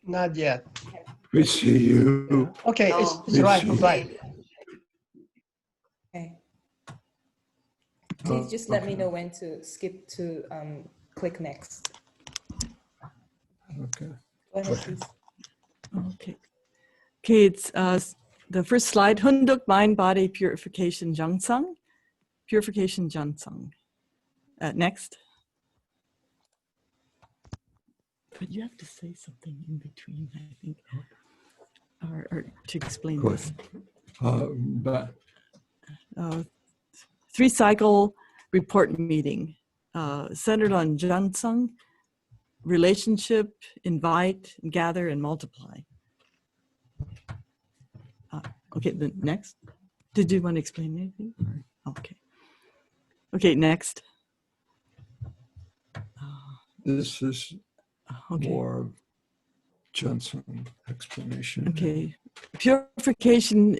Not yet. We see you. Okay, Oh, it's right, it's right. Okay. Please just let me know when to skip to click next. Okay. Go ahead, please. Okay. Okay, it's the first slide, Hunduk mind body purification Jeong. Purification Jeong. Next. But you have to say something in between, I think. or to explain Go this. ahead. 3-cycle report meeting centered on Jansung, relationship, invite, gather, and multiply. Okay, the next. Did you want to explain anything? Okay. Okay, next. This is Okay. more Johnson explanation. Okay. Purification.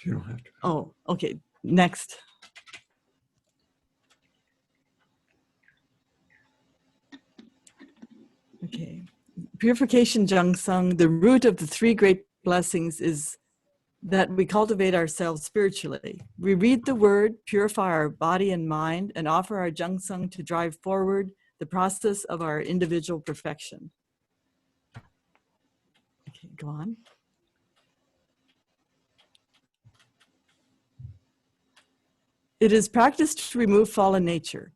You don't have to. Oh, okay. Next. Okay. Purification Jeong, the root of the 3 great blessings is that we cultivate ourselves spiritually. We read the word, purify our body and mind, and offer our Jeong to drive forward the process of our individual perfection. Okay, go on. It is practiced to remove fallen nature.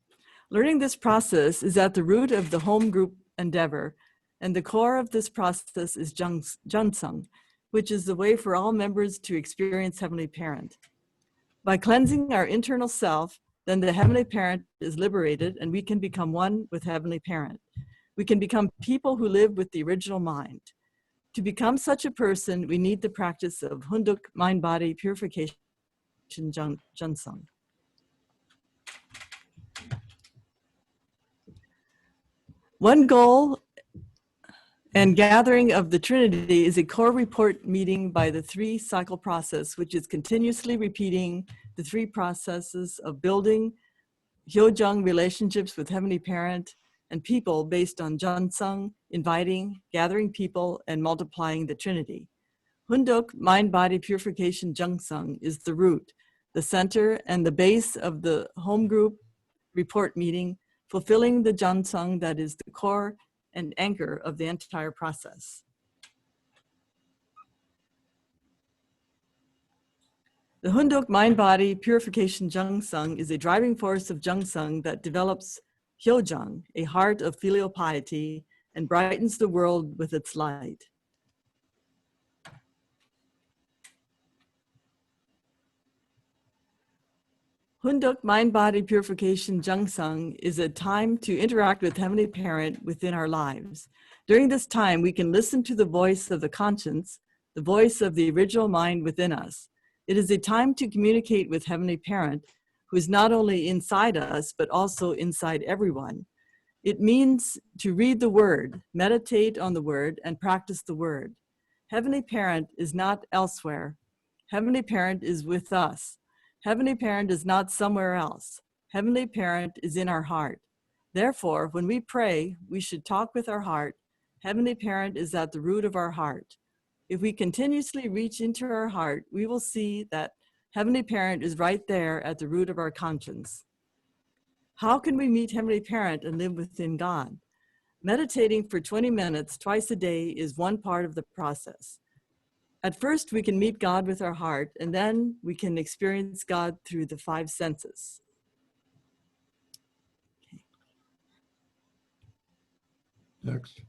Learning this process is at the root of the home group endeavor, and the core of this process is Jansung, which is the way for all members to experience Heavenly Parent. By cleansing our internal self, then the Heavenly Parent is liberated and we can become one with Heavenly Parent. We can become people who live with the original mind. To become such a person, we need the practice of Hunduk mind-body purification Jansung. One goal and gathering of the Trinity is a core report meeting by the 3-cycle process, which is continuously repeating the 3 processes of building Hyojung relationships with Heavenly Parent and people based on Jansung, inviting, gathering people, and multiplying the Trinity. Hunduk, mind-body purification Jansung, is the root, the center, and the base of the home group report meeting, fulfilling the Jansung that is the core and anchor of the entire process. The Hunduk mind-body purification Jansung is a driving force of Jansung that develops Hyojung, a heart of filial piety, and brightens the world with its light. Hunduk mind-body purification Jansung is a time to interact with Heavenly Parent within our lives. During this time, we can listen to the voice of the conscience, the voice of the original mind within us. It is a time to communicate with Heavenly Parent, who is not only inside us, but also inside everyone. It means to read the word, meditate on the word, and practice the word. Heavenly Parent is not elsewhere. Heavenly Parent is with us. Heavenly Parent is not somewhere else. Heavenly Parent is in our heart. Therefore, when we pray, we should talk with our heart. Heavenly Parent is at the root of our heart. If we continuously reach into our heart, we will see that Heavenly Parent is right there at the root of our conscience. How can we meet Heavenly Parent and live within God? Meditating for 20 minutes twice a day is one part of the process. At first, we can meet God with our heart, and then we can experience God through the 5 senses. Okay. Next.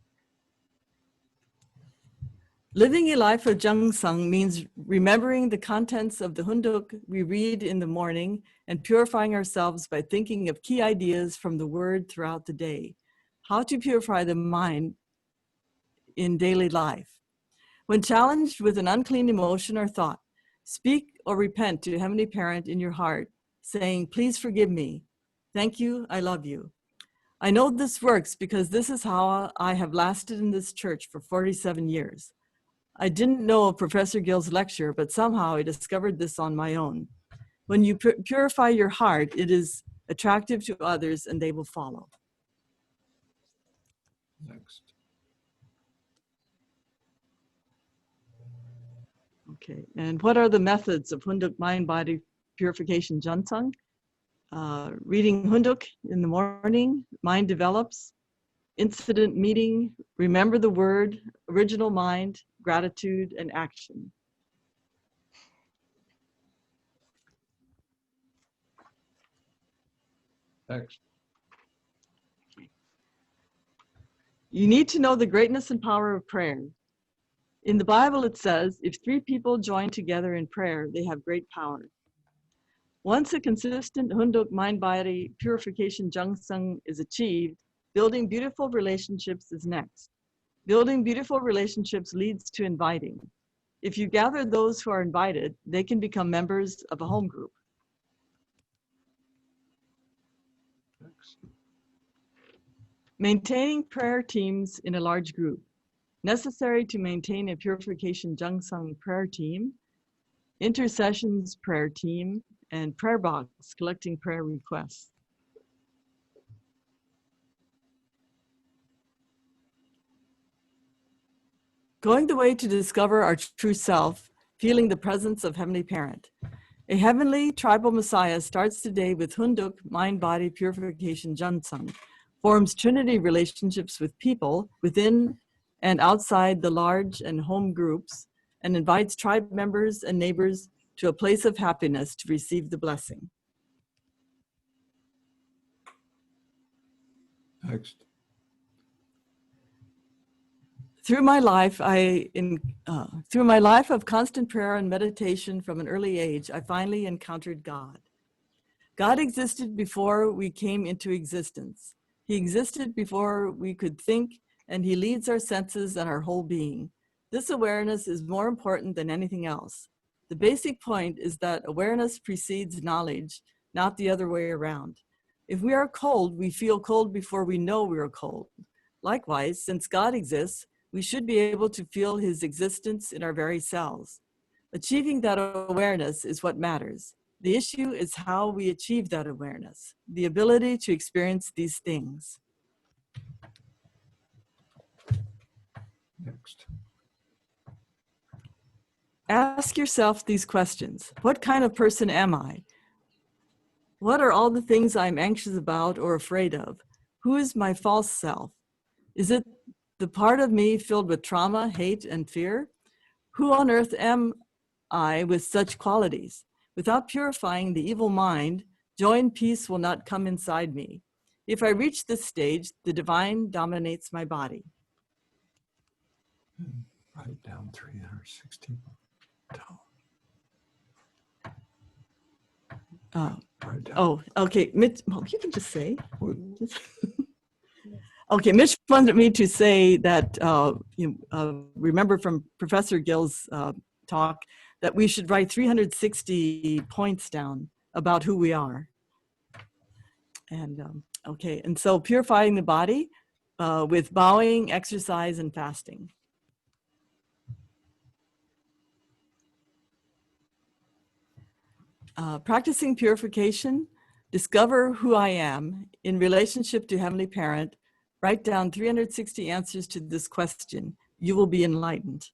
Living a life of Jansung means remembering the contents of the Hunduk we read in the morning and purifying ourselves by thinking of key ideas from the word throughout the day. How to purify the mind in daily life. When challenged with an unclean emotion or thought, speak or repent to Heavenly Parent in your heart, saying, please forgive me. Thank you, I love you. I know this works because this is how I have lasted in this church for 47 years. I didn't know of Professor Gill's lecture, but somehow I discovered this on my own. When you purify your heart, it is attractive to others and they will follow. Next. Okay, and what are the methods of Hunduk mind-body purification Jansung? Reading Hunduk in the morning, mind develops, incident meeting, remember the word, original mind, gratitude, and action. Next. You need to know the greatness and power of prayer. In the Bible, it says, if 3 people join together in prayer, they have great power. Once a consistent Hunduk mind-body purification Jeong is achieved, building beautiful relationships is next. Building beautiful relationships leads to inviting. If you gather those who are invited, they can become members of a home group. Maintaining prayer teams in a large group. Necessary to maintain a purification Jeong prayer team, intercessions prayer team, and prayer box collecting prayer requests. Going the way to discover our true self, feeling the presence of Heavenly Parent. A heavenly tribal Messiah starts today with Hunduk mind-body purification Jeong, forms Trinity relationships with people within and outside the large and home groups, and invites tribe members and neighbors to a place of happiness to receive the blessing. Next. Through my life of constant prayer and meditation from an early age, I finally encountered God. God existed before we came into existence. He existed before we could think, and he leads our senses and our whole being. This awareness is more important than anything else. The basic point is that awareness precedes knowledge, not the other way around. If we are cold, we feel cold before we know we are cold. Likewise, since God exists, we should be able to feel his existence in our very selves. Achieving that awareness is what matters. The issue is how we achieve that awareness, the ability to experience these things. Next. Ask yourself these questions. What kind of person am I? What are all the things I'm anxious about or afraid of? Who is my false self? Is it the part of me filled with trauma, hate, and fear? Who on earth am I with such qualities? Without purifying the evil mind, joy and peace will not come inside me. If I reach this stage, the divine dominates my body. Write down 360. Oh, okay. Mitch, well, you can just say. Okay, Mitch wanted me to say that, remember from Professor Gill's talk, that we should write 360 points down about who we are. And okay, and so purifying the body with bowing, exercise, and fasting. Practicing purification, discover who I am in relationship to Heavenly Parent. Write down 360 answers to this question. You will be enlightened.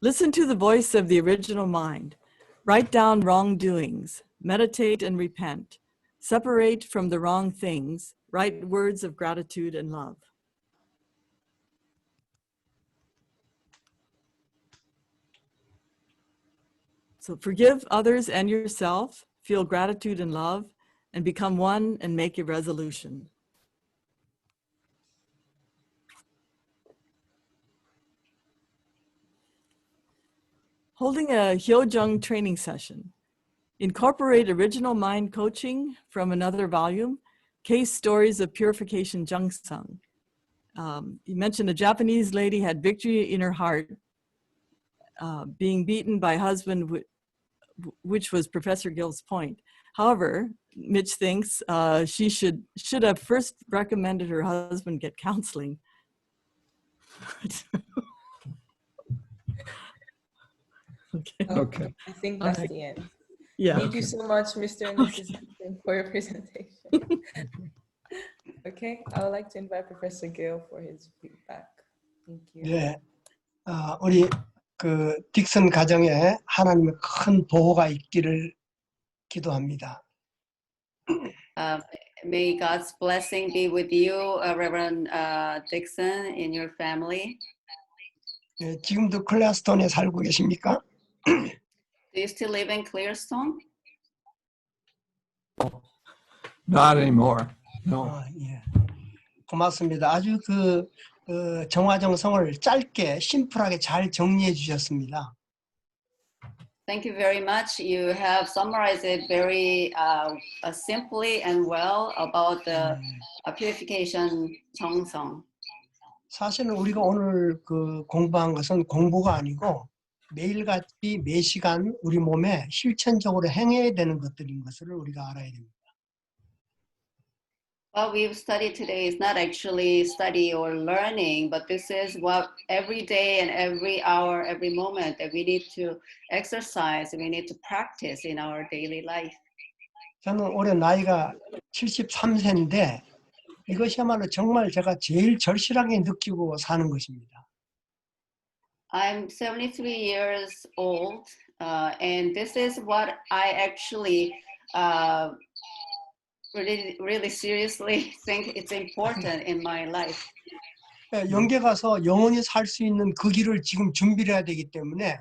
Listen to the voice of the original mind. Write down wrongdoings. Meditate and repent. Separate from the wrong things. Write words of gratitude and love. So forgive others and yourself, feel gratitude and love, and become one and make a resolution. Holding a Jeong training session. Incorporate original mind coaching from another volume, case stories of purification Jeong. You mentioned a Japanese lady had victory in her heart, being beaten by husband, which was Professor Gill's point. However, Mitch thinks she should have first recommended her husband get counseling. Okay. I think that's the end. Yeah. Thank you so much, Mr. and Mrs. Dixon, for your presentation. Okay, I would like to invite Professor Gill for his feedback. Thank you. 네, 우리 그 딕슨 가정에 하나님의 큰 보호가 있기를 기도합니다. May God's blessing be with you, Reverend Dixon, in your family. 예, 지금도 클레어스톤에 살고 계십니까? Do you still live in Clearstone? Not anymore. No. 예. 고맙습니다. 아주 정화정성을 짧게 심플하게 잘 정리해 주셨습니다. Thank you very much. You have summarized it very simply and well about the purification 정성. 사실은 우리가 오늘 공부한 것은 공부가 아니고 매일같이 매 시간 우리 몸에 실천적으로 행해야 되는 것들인 것을 우리가 알아야 됩니다. What we've studied today is not actually study or learning, but this is what every day and every hour, every moment that we need to exercise, we need to practice in our daily life. 저는 올해 나이가 73세인데 이것이야말로 정말 제가 제일 절실하게 느끼고 사는 것입니다. I'm 73 years old, and this is what I actually really seriously think it's important in my life. 영계 가서 영원히 살 수 있는 그 길을 지금 준비를 해야 되기 때문에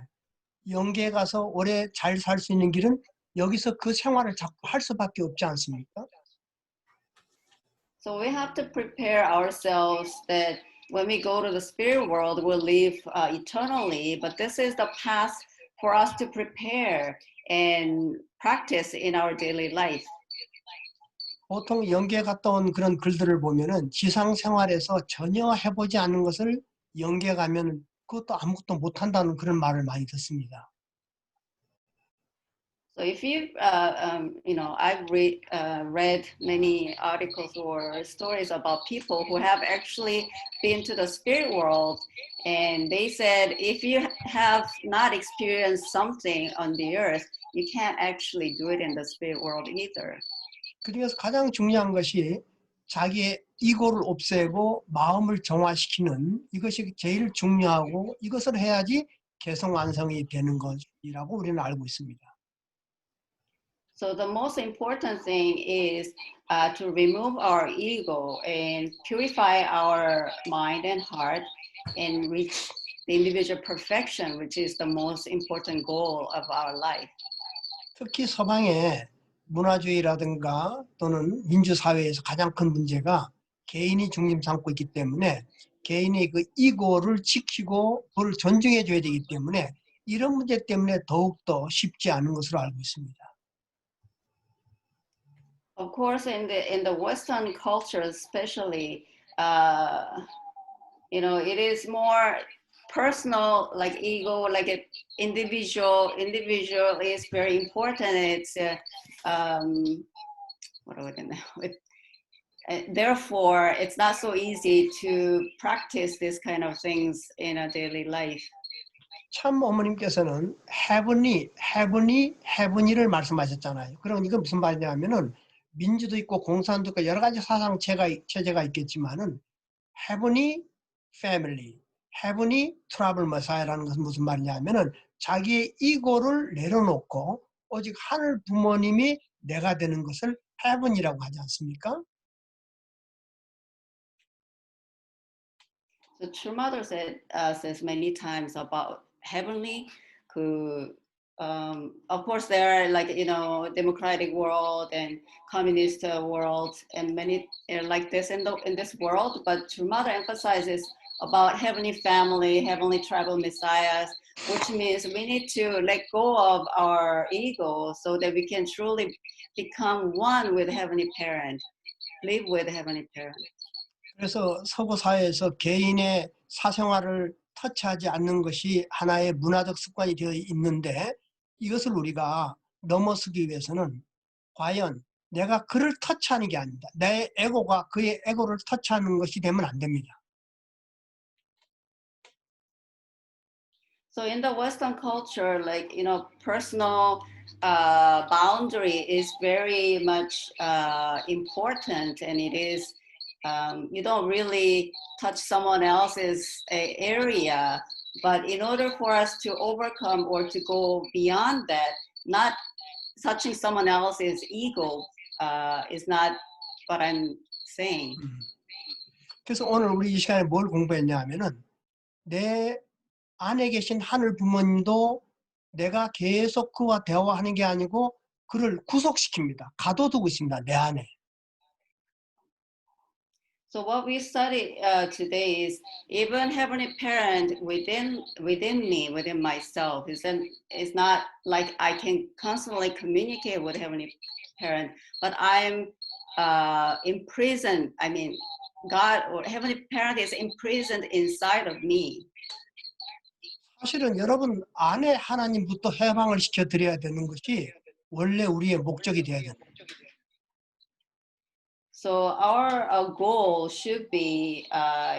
영계 가서 오래 잘 살 수 있는 길은 여기서 그 생활을 자꾸 할 수밖에 없지 않습니까? So we have to prepare ourselves that when we go to the spirit world, we'll live eternally. But this is the path for us to prepare and practice in our daily life. 보통 영계 갔다 온 그런 글들을 보면은 지상 생활에서 전혀 해보지 않은 것을 영계 가면 그것도 아무것도 못한다는 그런 말을 많이 듣습니다. So if you, I've read many articles or stories about people who have actually been to the spirit world, and they said if you have not experienced something on the earth, you can't actually do it in the spirit world either. 그래서 가장 중요한 것이 자기의 이고를 없애고 마음을 정화시키는 이것이 제일 중요하고 이것을 해야지 개성 완성이 되는 것이라고 우리는 알고 있습니다. So the most important thing is to remove our ego and purify our mind and heart and reach the individual perfection, which is the most important goal of our life. 특히 서방의 문화주의라든가 또는 민주사회에서 가장 큰 문제가 개인이 중심 삼고 있기 때문에 개인의 그 이고를 지키고 그걸 존중해 줘야 되기 때문에 이런 문제 때문에 더욱더 쉽지 않은 것으로 알고 있습니다. Of course, in the Western culture, especially, it is more personal, like ego, like an individual. Individual is very important. It's what are we gonna? Therefore, it's not so easy to practice this kind of things in a daily life. 참 어머님께서는 heavenly를 말씀하셨잖아요. 그럼 이건 무슨 말이냐면은 민주도 있고 공산도 있고 여러 가지 사상 체제가 있겠지만은 heavenly family, heavenly trouble messiah라는 것은 무슨 말이냐면은 자기의 이고를 내려놓고 오직 하늘 부모님이 내가 되는 것을 heaven이라고 하지 않습니까? The True Mother says many times about heavenly. Of course, there are democratic world and communist world, and many are like this in this world. But True Mother emphasizes about heavenly family, heavenly tribal messiahs, which means we need to let go of our ego so that we can truly become one with Heavenly Parent, live with Heavenly Parent. 그래서 서구 사회에서 개인의 사생활을 터치하지 않는 것이 하나의 문화적 습관이 되어 있는데 이것을 우리가 넘어서기 위해서는 과연 내가 그를 터치하는 게 아닙니다. 내 에고가 그의 에고를 터치하는 것이 되면 안 됩니다. So in the Western culture, personal boundary is very much important, and it is you don't really touch someone else's area. But in order for us to overcome or to go beyond that, not touching someone else's ego is not what I'm saying. 그래서 오늘 우리 이 시간에 뭘 공부했냐 하면은 내 안에 계신 하늘 부모님도 내가 계속 그와 대화하는 게 아니고 그를 구속시킵니다. 가둬두고 있습니다. 내 안에. So what we study today is even Heavenly Parent within me, within myself, is not like I can constantly communicate with Heavenly Parent, but I'm imprisoned. I mean, God or Heavenly Parent is imprisoned inside of me. 사실은 여러분 안에 하나님부터 해방을 시켜드려야 되는 것이 원래 우리의 목적이 되어야 됩니다. So our goal should be,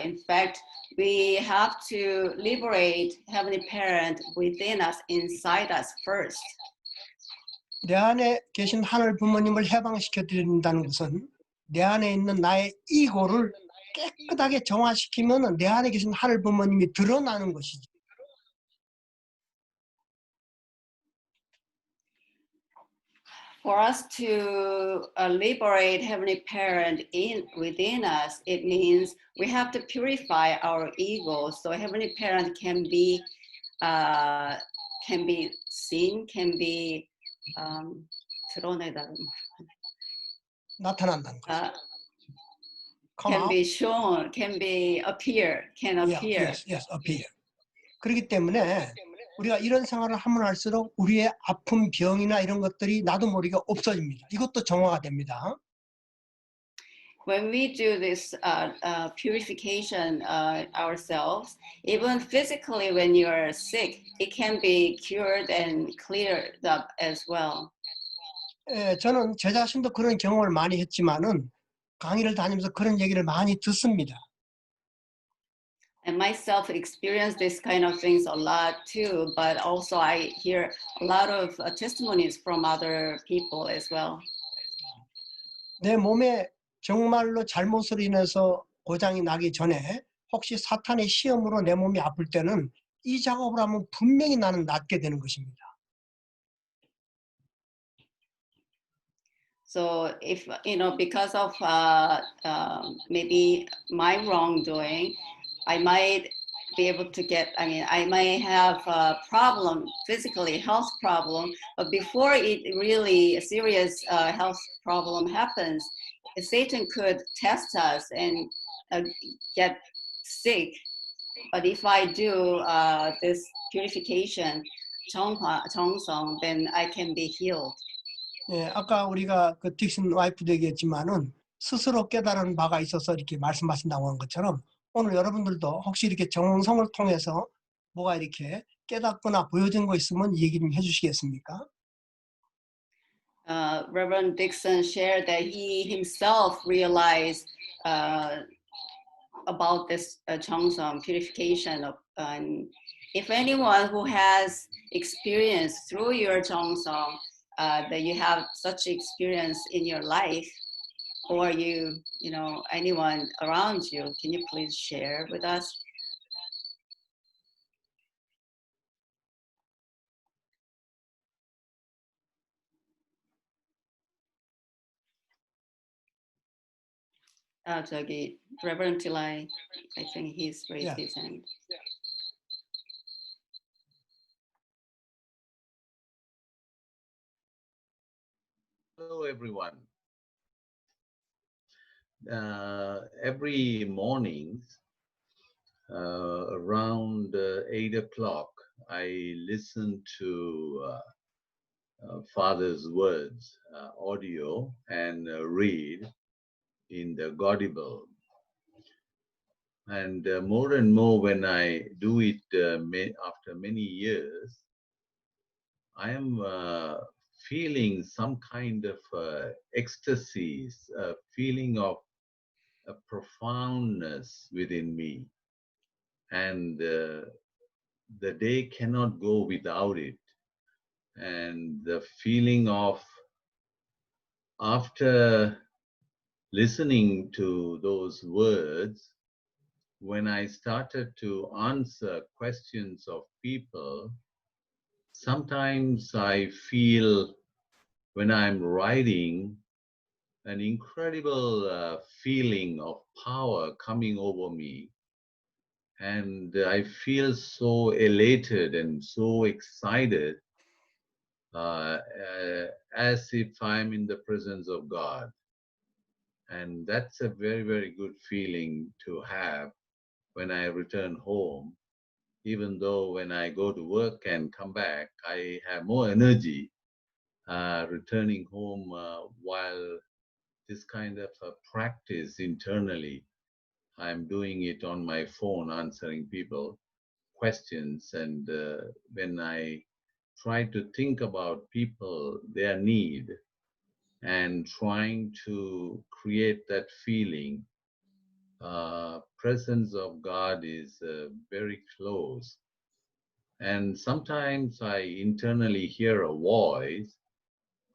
in fact, we have to liberate Heavenly Parent within us, inside us first. 내 안에 계신 하늘 부모님을 해방시켜 드린다는 것은 내 안에 있는 나의 이고를 깨끗하게 정화시키면 내 안에 계신 하늘 부모님이 드러나는 것이죠. For us to liberate Heavenly Parent within us, it means we have to purify our ego, so Heavenly Parent can be seen, can be 드러내다는 나타난다는 거죠. can be shown, can be appear, can appear. Yes, appear. 그렇기 때문에 우리가 이런 생활을 하면 할수록 우리의 아픈 병이나 이런 것들이 나도 모르게 없어집니다. 이것도 정화가 됩니다. When we do this purification ourselves, even physically when you are sick, it can be cured and cleared up as well. 저는 제 자신도 그런 경험을 많이 했지만은 강의를 다니면서 그런 얘기를 많이 듣습니다. And myself experienced this kind of things a lot too, but also I hear a lot of testimonies from other people as well. 내 몸에 정말로 잘못으로 인해서 고장이 나기 전에 혹시 사탄의 시험으로 내 몸이 아플 때는 이 작업을 하면 분명히 나는 낫게 되는 것입니다. So if, because of maybe my wrongdoing, I might be able to I might have a problem, physically, health problem, but before it really a serious health problem happens, Satan could test us and get sick. But if I do this purification, 정성, then I can be healed. 예, 아까 우리가 그 딕슨 와이프도 얘기했지만은 스스로 깨달은 바가 있어서 이렇게 말씀하신다고 한 것처럼 오늘 여러분들도 혹시 이렇게 정성을 통해서 뭐가 이렇게 깨닫거나 보여진 거 있으면 얘기 좀 해주시겠습니까? Reverend Dixon shared that he himself realized about this Cheongsam purification. If anyone who has experienced through your Cheongsam that you have such experience in your life, or anyone around you, can you please share with us? 저기 Reverend Tilai, I think he's raised his hand. Hello, everyone. Every morning around 8 o'clock, I listen to Father's words, audio, and read in the Gaudible. And more when I do it after many years, I am feeling some kind of ecstasy, a feeling of a profoundness within me. And the day cannot go without it. And the feeling of, after listening to those words, when I started to answer questions of people, sometimes I feel when I'm writing an incredible feeling of power coming over me. And I feel so elated and so excited as if I'm in the presence of God. And that's a very, very good feeling to have when I return home. Even though when I go to work and come back, I have more energy returning home while this kind of a practice internally. I'm doing it on my phone, answering people questions. And when I try to think about people, their need, and trying to create that feeling, presence of God is very close. And sometimes I internally hear a voice,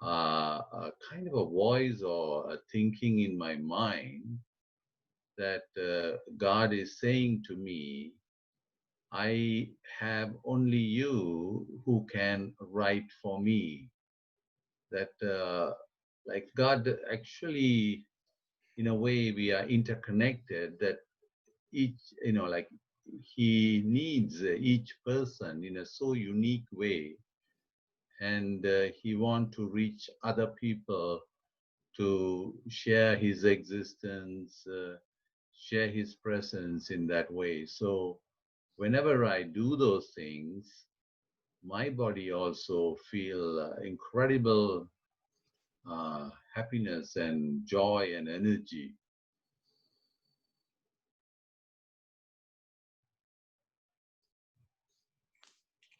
a kind of a voice or a thinking in my mind that God is saying to me, I have only you who can write for me. That like God actually, in a way, we are interconnected, that each, like he needs each person in a so unique way. And he wants to reach other people to share his existence, share his presence in that way. So whenever I do those things, my body also feel incredible happiness and joy and energy.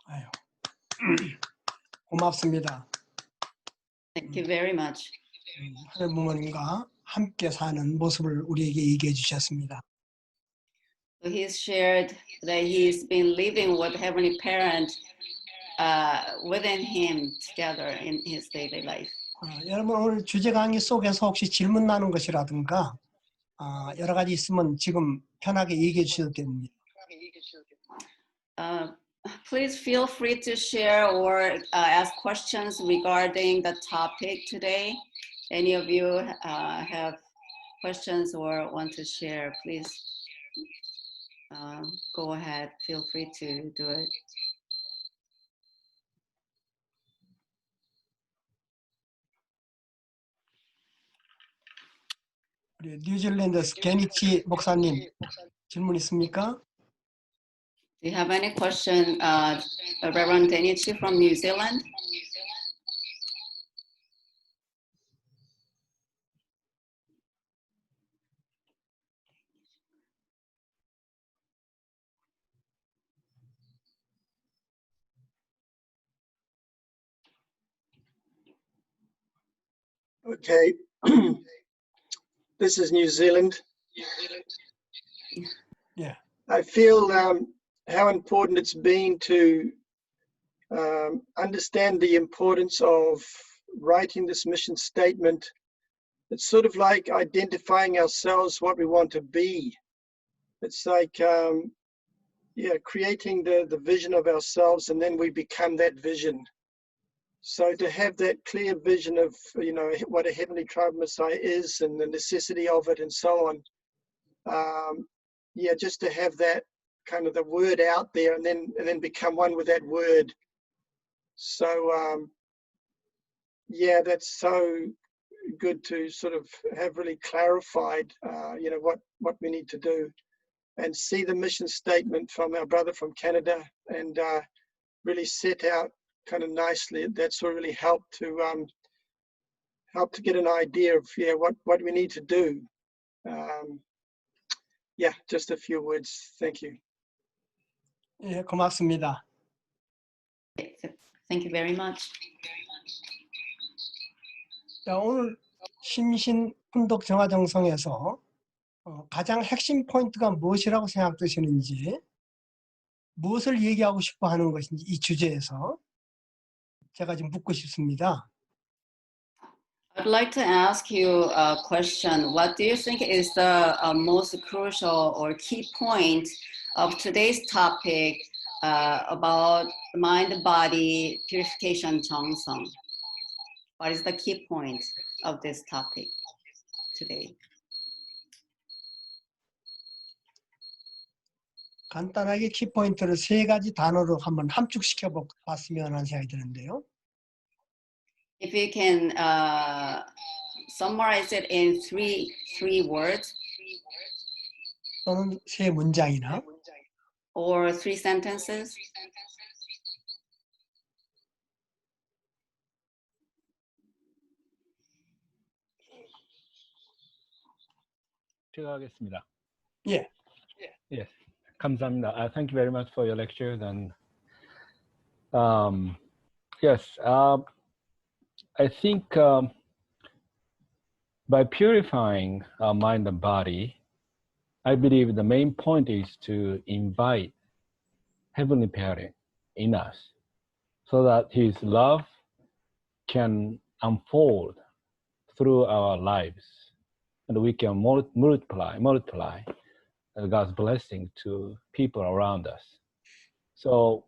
아유, 고맙습니다. Thank you very much. 하늘 부모님과 함께 사는 모습을 우리에게 얘기해 주셨습니다. So he's shared that he's been living with Heavenly Parent within him together in his daily life. 여러분 오늘 주제 강의 속에서 혹시 질문 나는 것이라든가 여러 가지 있으면 지금 편하게 얘기해 주셔도 됩니다. Please feel free to share or ask questions regarding the topic today. Any of you have questions or want to share, please go ahead. Feel free to do it. 우리 뉴질랜드 게니치 목사님 질문 있습니까? Do you have any question, Reverend Denichi from New Zealand? Okay, this is New Zealand. Yeah. I feel how important it's been to understand the importance of writing this mission statement. It's sort of like identifying ourselves, what we want to be. It's like, creating the vision of ourselves, and then we become that vision. So to have that clear vision of, what a Heavenly Tribe Messiah is and the necessity of it and so on. Just to have that kind of the word out there and then become one with that word. So, that's so good to sort of have really clarified, what we need to do, and see the mission statement from our brother from Canada and really set out kind of nicely. That's what really helped to get an idea of what we need to do. Just a few words. Thank you. 예, 고맙습니다. Thank you very much. 자, 오늘 심신 훈독 정화정성에서 가장 핵심 포인트가 무엇이라고 생각되시는지, 무엇을 얘기하고 싶어 하는 것인지 이 주제에서 제가 지금 묻고 싶습니다. I'd like to ask you a question. What do you think is the most crucial or key point of today's topic about mind-body purification, Jeong? What is the key point of this topic today? 간단하게 키포인트를 세 가지 단어로 한번 함축시켜 봤으면 하는 생각이 드는데요. If you can summarize it in three words 또는 세 문장이나 or 3 sentences? 제가 하겠습니다. 예. Yes, 감사합니다. Thank you very much for your lecture. And yes, I think by purifying our mind and body, I believe the main point is to invite Heavenly Parent in us so that His love can unfold through our lives and we can multiply God's blessing to people around us. So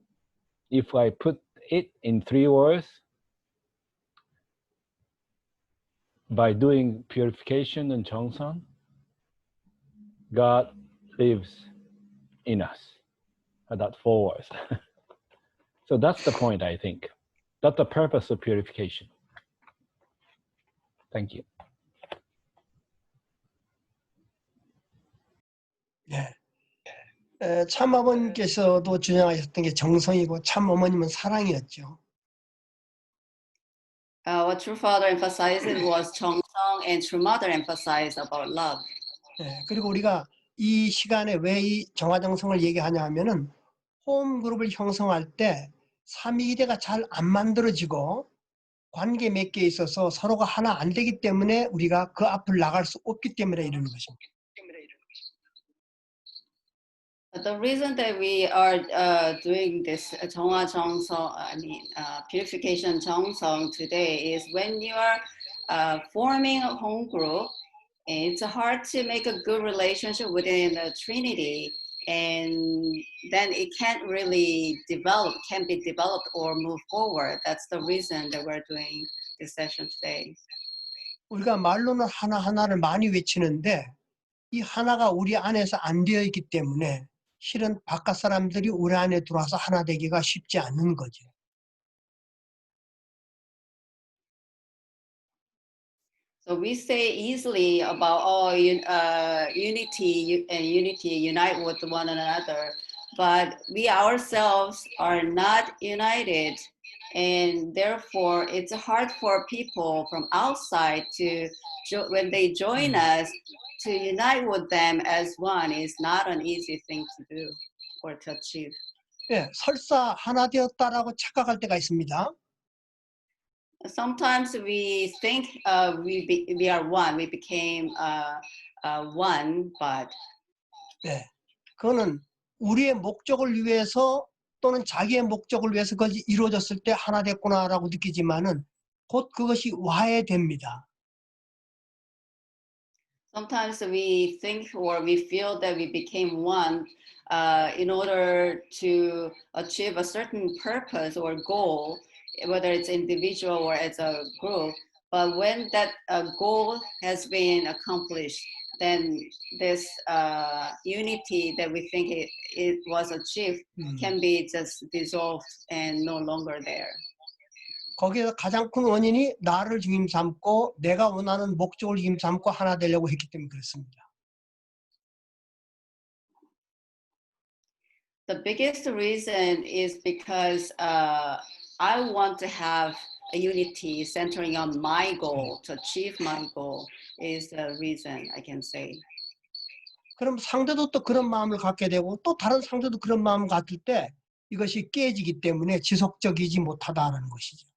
if I put it in 3 words, by doing purification and Jeong, God lives in us. That's 4 words. So that's the point, I think. That's the purpose of purification. Thank you. 예. 참아버님께서도 주장하셨던 게 정성이고 참어머님은 사랑이었죠. What True Father emphasized was Jeong and True Mother emphasized about love. 예. 그리고 우리가 이 시간에 왜 이 정화정성을 얘기하냐 하면은 홈그룹을 형성할 때 삼위기대가 잘 안 만들어지고 관계 맺기에 있어서 서로가 하나 안 되기 때문에 우리가 그 앞을 나갈 수 없기 때문에 이러는 것입니다. The reason that we are doing this purification Jeong today is when you are forming a home group, it's hard to make a good relationship within the Trinity, and then it can't really can be developed or move forward. That's the reason that we're doing this session today. 우리가 말로는 하나하나를 많이 외치는데 이 하나가 우리 안에서 안 되어 있기 때문에 실은 바깥 사람들이 우리 안에 들어와서 하나 되기가 쉽지 않은 거죠. So we say easily about unity and unite with one another, but we ourselves are not united, and therefore it's hard for people from outside to, when they join us, to unite with them as one is not an easy thing to do or to achieve. 예, 설사 하나 되었다라고 착각할 때가 있습니다. Sometimes we think we are one, we became one, but 네, 그거는 우리의 목적을 위해서 또는 자기의 목적을 위해서 그것이 이루어졌을 때 하나 됐구나라고 느끼지만은 곧 그것이 와해됩니다. sometimes we think or we feel that we became one in order to achieve a certain purpose or goal, whether it's individual or as a group. But when that goal has been accomplished, then this unity that we think it was achieved can be just dissolved and no longer there. 거기에서 가장 큰 원인이 나를 중심 삼고 내가 원하는 목적을 중심 삼고 하나 되려고 했기 때문에 그렇습니다. The biggest reason is because I want to have a unity centering on my goal, to achieve my goal is the reason I can say. 그럼 상대도 또 그런 마음을 갖게 되고 또 다른 상대도 그런 마음을 갖을 때 이것이 깨지기 때문에 지속적이지 못하다는 것이죠.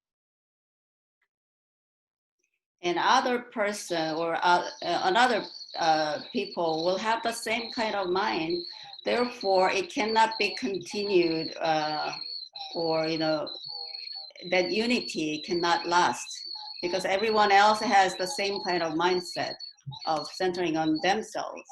And other person or another people will have the same kind of mind. Therefore, it cannot be continued, or that unity cannot last because everyone else has the same kind of mindset of centering on themselves.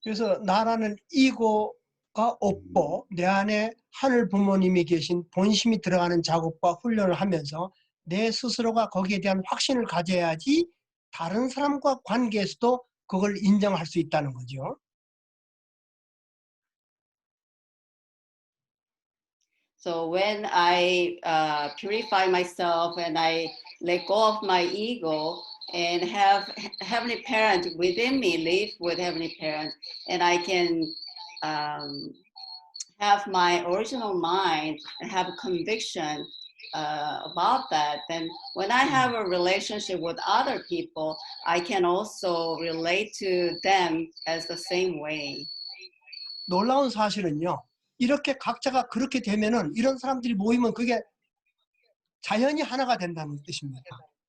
그래서 나라는 이고가 없고 내 안에 하늘 부모님이 계신 본심이 들어가는 작업과 훈련을 하면서 내 스스로가 거기에 대한 확신을 가져야지 다른 사람과 관계에서도 그걸 인정할 수 있다는 거죠. So when I purify myself and I let go of my ego, and have Heavenly Parent within me, live with Heavenly Parent, and I can have my original mind and have a conviction about that, then when I have a relationship with other people, I can also relate to them as the same way. 놀라운 사실은요. 이렇게 각자가 그렇게 되면은 이런 사람들이 모이면 그게 자연이 하나가 된다는 뜻입니다.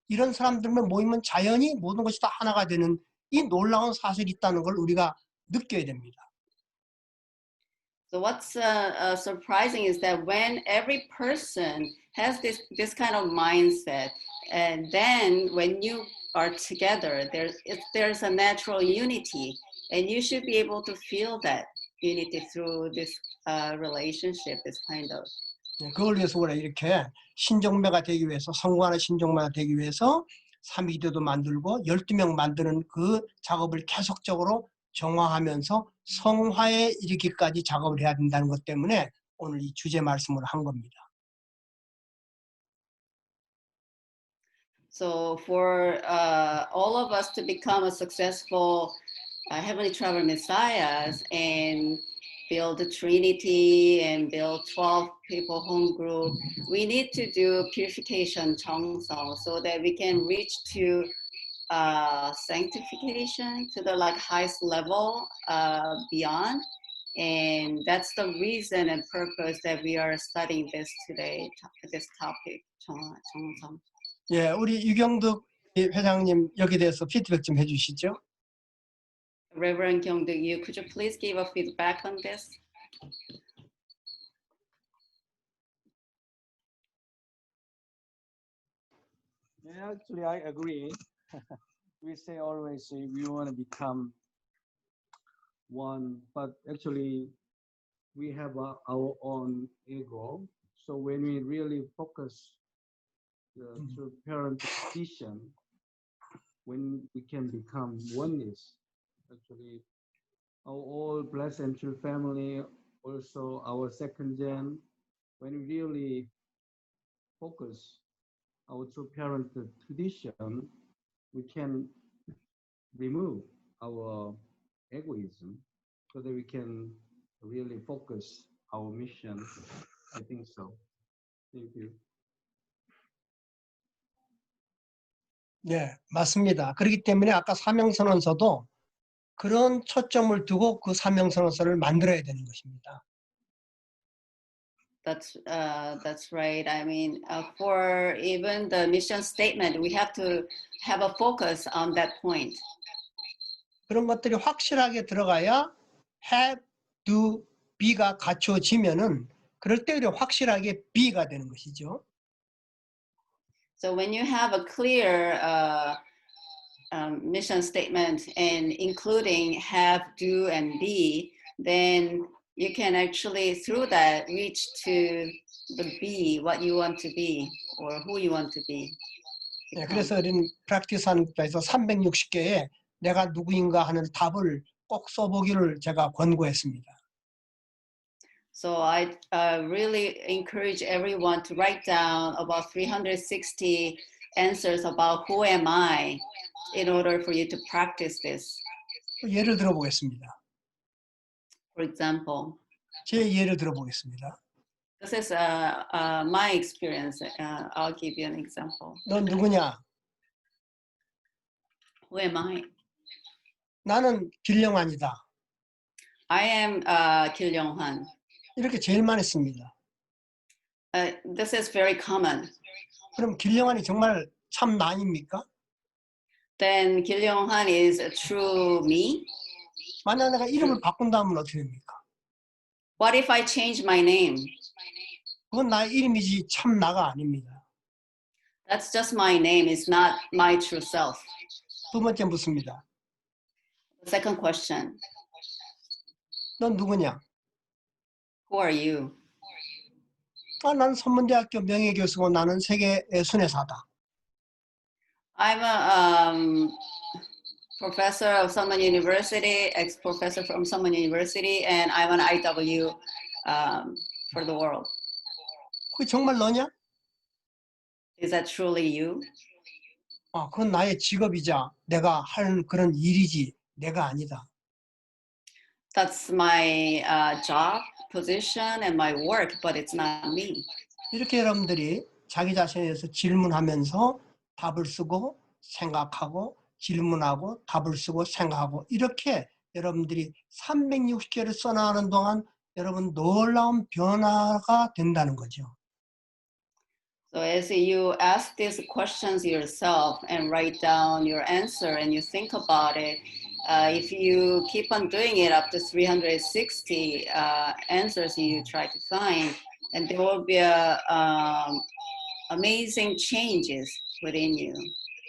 이런 사람들만 모이면 자연이 모든 것이 다 하나가 되는 이 놀라운 사실이 있다는 걸 우리가 느껴야 됩니다. So what's surprising is that when every person has this kind of mindset, and then when you are together, there's a natural unity, and you should be able to feel that unity through this relationship, this kind of. 그걸 위해서 우리가 이렇게 신종매가 되기 위해서 성공하는 신종매가 되기 위해서 삼위기도도 만들고 12명 만드는 그 작업을 계속적으로 정화하면서 성화에 이르기까지 작업을 해야 된다는 것 때문에 오늘 이 주제 말씀을 한 겁니다. So for all of us to become a successful Heavenly Traveler Messiahs and build the Trinity and build 12 people home group, we need to do purification, Jeong, so that we can reach to sanctification to the highest level beyond. And that's the reason and purpose that we are studying this today, this topic, Jeong. 예, 우리 유경득 회장님 여기 대해서 피드백 좀 해주시죠. Reverend Jeong, could you please give a feedback on this? Yeah, actually, I agree. We say always we want to become one, but actually we have our own ego. So when we really focus to parent position, when we can become oneness, actually our all blessed and true family, also our second gen, when we really focus our true parent tradition, we can remove our egoism so that we can really focus our mission. I think so. Thank you. 네, 맞습니다. 그렇기 때문에 아까 사명선언서도 그런 초점을 두고 그 사명선언서를 만들어야 되는 것입니다. That's right. I mean, for even the mission statement, we have to have a focus on that point. 그런 것들이 확실하게 들어가야 have, do, be가 갖춰지면은 그럴 때 확실하게 be가 되는 것이죠. So when you have a clear mission statement and including have, do, and be, then you can actually through that reach to the be, what you want to be or who you want to be. 네, 그래서 우리는 프랙티스하는 입장에서 360개의 내가 누구인가 하는 답을 꼭 써보기를 제가 권고했습니다. So I really encourage everyone to write down about 360 answers about who am I in order for you to practice this. 예를 들어보겠습니다. For example, 제 예를 들어보겠습니다. this is my experience. I'll give you an example. 넌 누구냐? Who am I? 나는 길영환이다. I am Jeong. 이렇게 제일 많이 씁니다. This is very common. 그럼 길영환이 정말 참 나입니까? Then Jeong is a true me. 만약 내가 이름을 바꾼다면 어떻게 됩니까? What if I change my name? 그건 나의 이름이지 참 나가 아닙니다. That's just my name. It's not my true self. 두 번째 묻습니다. The second question. 넌 누구냐? Who are you? 난 선문대학교 명예교수고 나는 세계의 순회사다. I'm a professor of Someone University, ex-professor from Someone University, and I'm an IW for the world. 그게 정말 너냐? Is that truly you? 그건 나의 직업이자 내가 하는 그런 일이지 내가 아니다. That's my job, position, and my work, but it's not me. 이렇게 여러분들이 자기 자신에 대해서 질문하면서 답을 쓰고 생각하고 질문하고 답을 쓰고 생각하고 이렇게 여러분들이 360개를 써나가는 동안 여러분 놀라운 변화가 된다는 거죠. So as you ask these questions yourself and write down your answer and you think about it, if you keep on doing it up to 360 answers you try to find, and there will be amazing changes within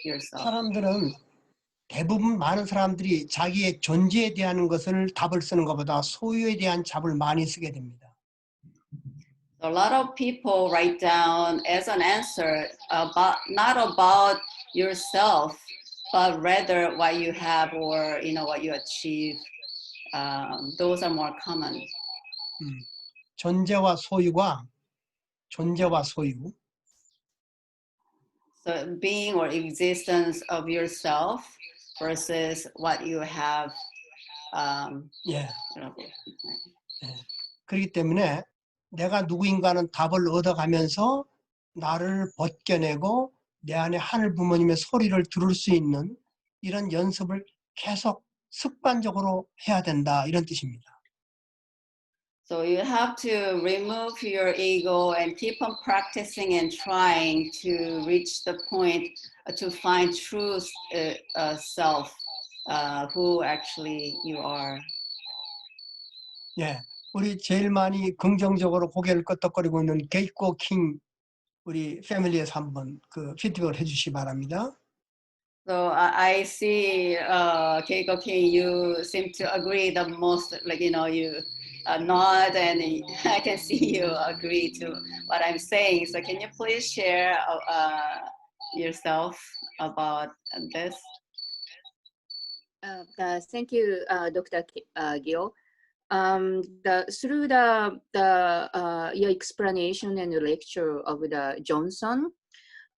yourself. 사람들은 대부분 많은 사람들이 자기의 존재에 대한 것을 답을 쓰는 것보다 소유에 대한 답을 많이 쓰게 됩니다. A lot of people write down as an answer about not about yourself, but rather what you have or what you achieve. Those are more common. 존재와 소유가 존재와 소유. So being or existence of yourself versus what you have. 예. 그렇기 때문에 내가 누구인가는 답을 얻어가면서 나를 벗겨내고 내 안에 하늘 부모님의 소리를 들을 수 있는 이런 연습을 계속 습관적으로 해야 된다 이런 뜻입니다. So you have to remove your ego and keep on practicing and trying to reach the point to find true self, who actually you are. 예, 우리 제일 많이 긍정적으로 고개를 끄덕거리고 있는 게이코 킹 우리 패밀리에서 한번 그 피드백을 해주시기 바랍니다. So I see, Keiko King, you seem to agree the most, you nod, and I can see you agree to what I'm saying. So can you please share yourself about this? Thank you, Dr. Gil. Through your explanation and lecture of the Johnson,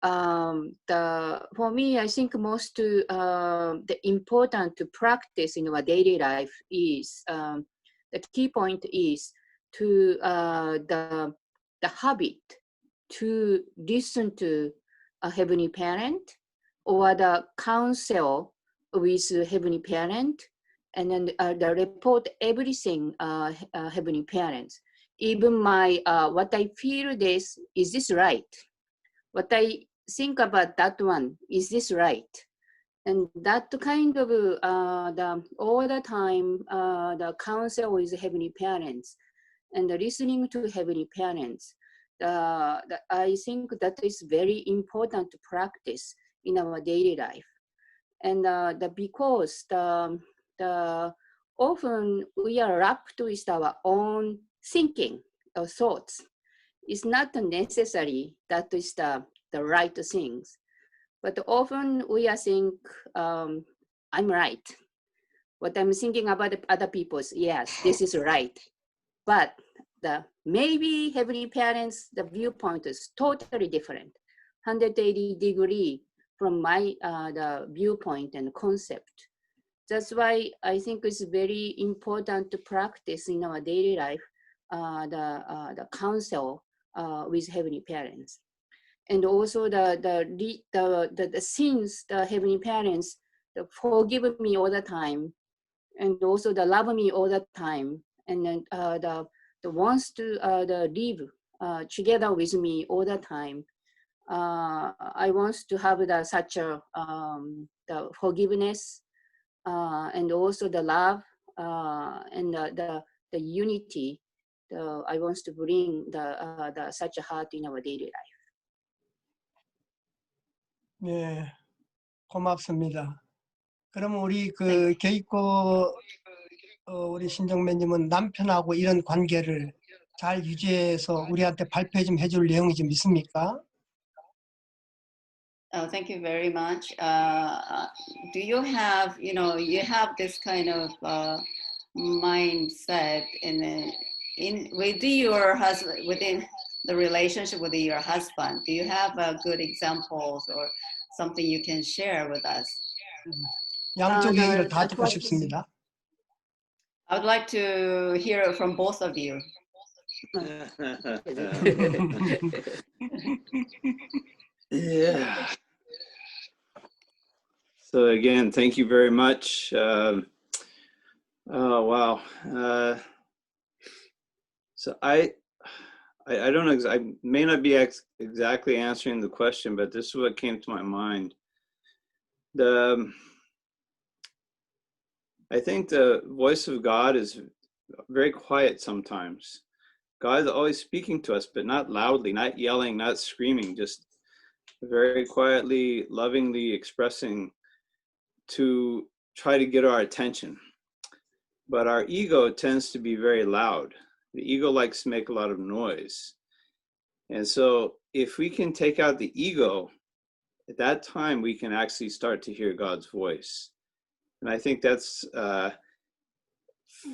for me, I think most the important to practice in our daily life is the key point is to the habit to listen to a heavenly parent or the counsel with heavenly parent, and then the report everything heavenly parents. Even my what I feel this, is this right? What I think about that one, is this right? And that kind of all the time the counsel with heavenly parents and the listening to heavenly parents. I think that is very important to practice in our daily life. And because often we are wrapped with our own thinking or thoughts. It's not necessary that is the right things, but often we are think I'm right. What I'm thinking about other people's, yes, this is right. But maybe heavenly parents, the viewpoint is totally different, 180 degree from my the viewpoint and concept. That's why I think it's very important to practice in our daily life the counsel with heavenly parents, and also the sins the heavenly parents forgive me all the time, and also the love me all the time, and then the wants to live together with me all the time. I want to have such a the forgiveness and also the love and the unity. I want to bring such a heart in our daily life. 네, 고맙습니다. 그럼 우리 그 게이코 우리 신정매님은 남편하고 이런 관계를 잘 유지해서 우리한테 발표 좀 해줄 내용이 좀 있습니까? Thank you very much. Do you have, you have this kind of mindset with your husband, within the relationship with your husband? Do you have good examples or something you can share with us. 양쪽 얘기를 다 듣고 싶습니다. I would like to hear it from both of you. Yeah. So again, thank you very much. Oh wow. So I don't know. I may not be exactly answering the question, but this is what came to my mind. I think the voice of God is very quiet sometimes. God is always speaking to us, but not loudly, not yelling, not screaming, just very quietly, lovingly expressing to try to get our attention. But our ego tends to be very loud. The ego likes to make a lot of noise. And so if we can take out the ego, at that time we can actually start to hear God's voice. And I think that's,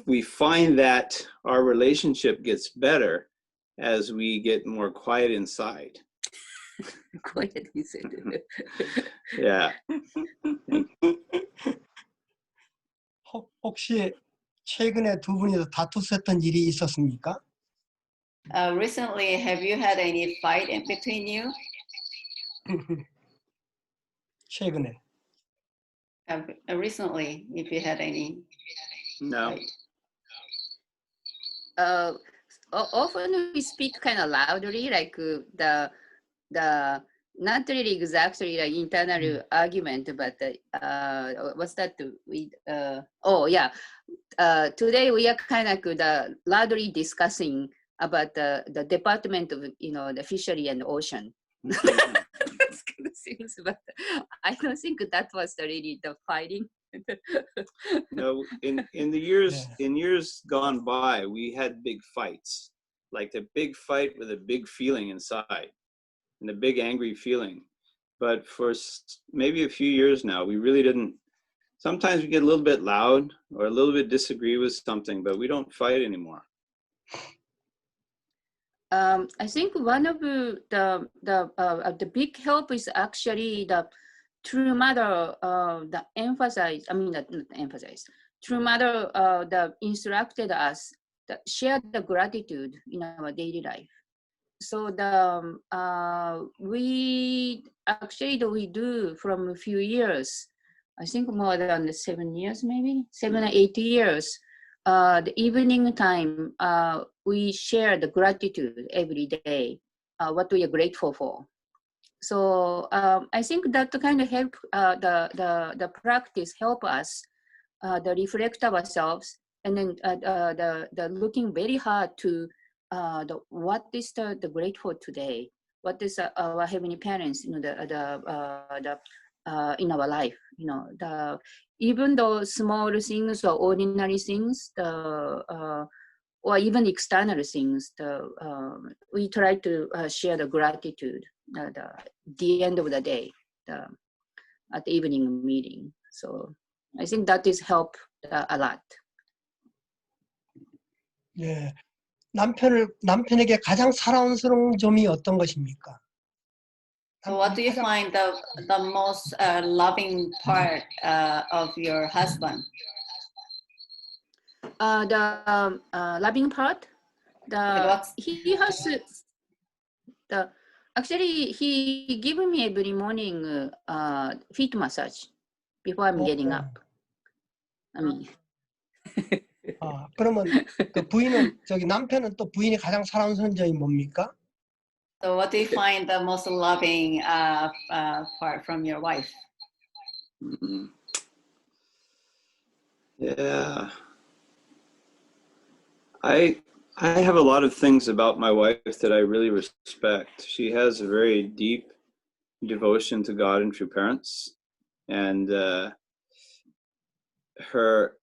we find that our relationship gets better as we get more quiet inside. Quiet inside. Yeah. 혹시 최근에 두 분이서 다투셨던 일이 있었습니까? Recently, have you had any fight in between you? 최근에. Recently, if you had any. No. Fight. Often we speak kind of loudly, like the not really exactly like internal argument, but what's that? Oh yeah, today we are kind of loudly discussing about the Department of the Fishery and Ocean. Those kind of things, but I don't think that was really the fighting. No, in the years gone by, we had big fights, like the big fight with a big feeling inside and a big angry feeling. But for maybe a few years now, we really didn't. Sometimes we get a little bit loud or a little bit disagree with something, but we don't fight anymore. I think one of the big help is actually the True Mother, the emphasize. I mean, not emphasize. True Mother, the instructed us that share the gratitude in our daily life. So we do from a few years. I think more than 7 years, maybe 7 or 8 years. The evening time, we share the gratitude every day, what we are grateful for. So I think that kind of help the practice help us the reflect ourselves, and then the looking very hard to what is the grateful today, what is our heavenly parents, in our life, even though small things or ordinary things, or even external things, we try to share the gratitude at the end of the day, at the evening meeting. So I think that is help a lot. 예, 남편에게 가장 사랑스러운 점이 어떤 것입니까? So what do you find the most loving part of your husband? The loving part, he has actually he give me every morning feet massage before I'm getting up. I mean. 그러면 그 부인은 남편은 또 부인이 가장 사랑스러운 점이 뭡니까? So what do you find the most loving part from your wife? Yeah. I have a lot of things about my wife that I really respect. She has a very deep devotion to God and true parents, and her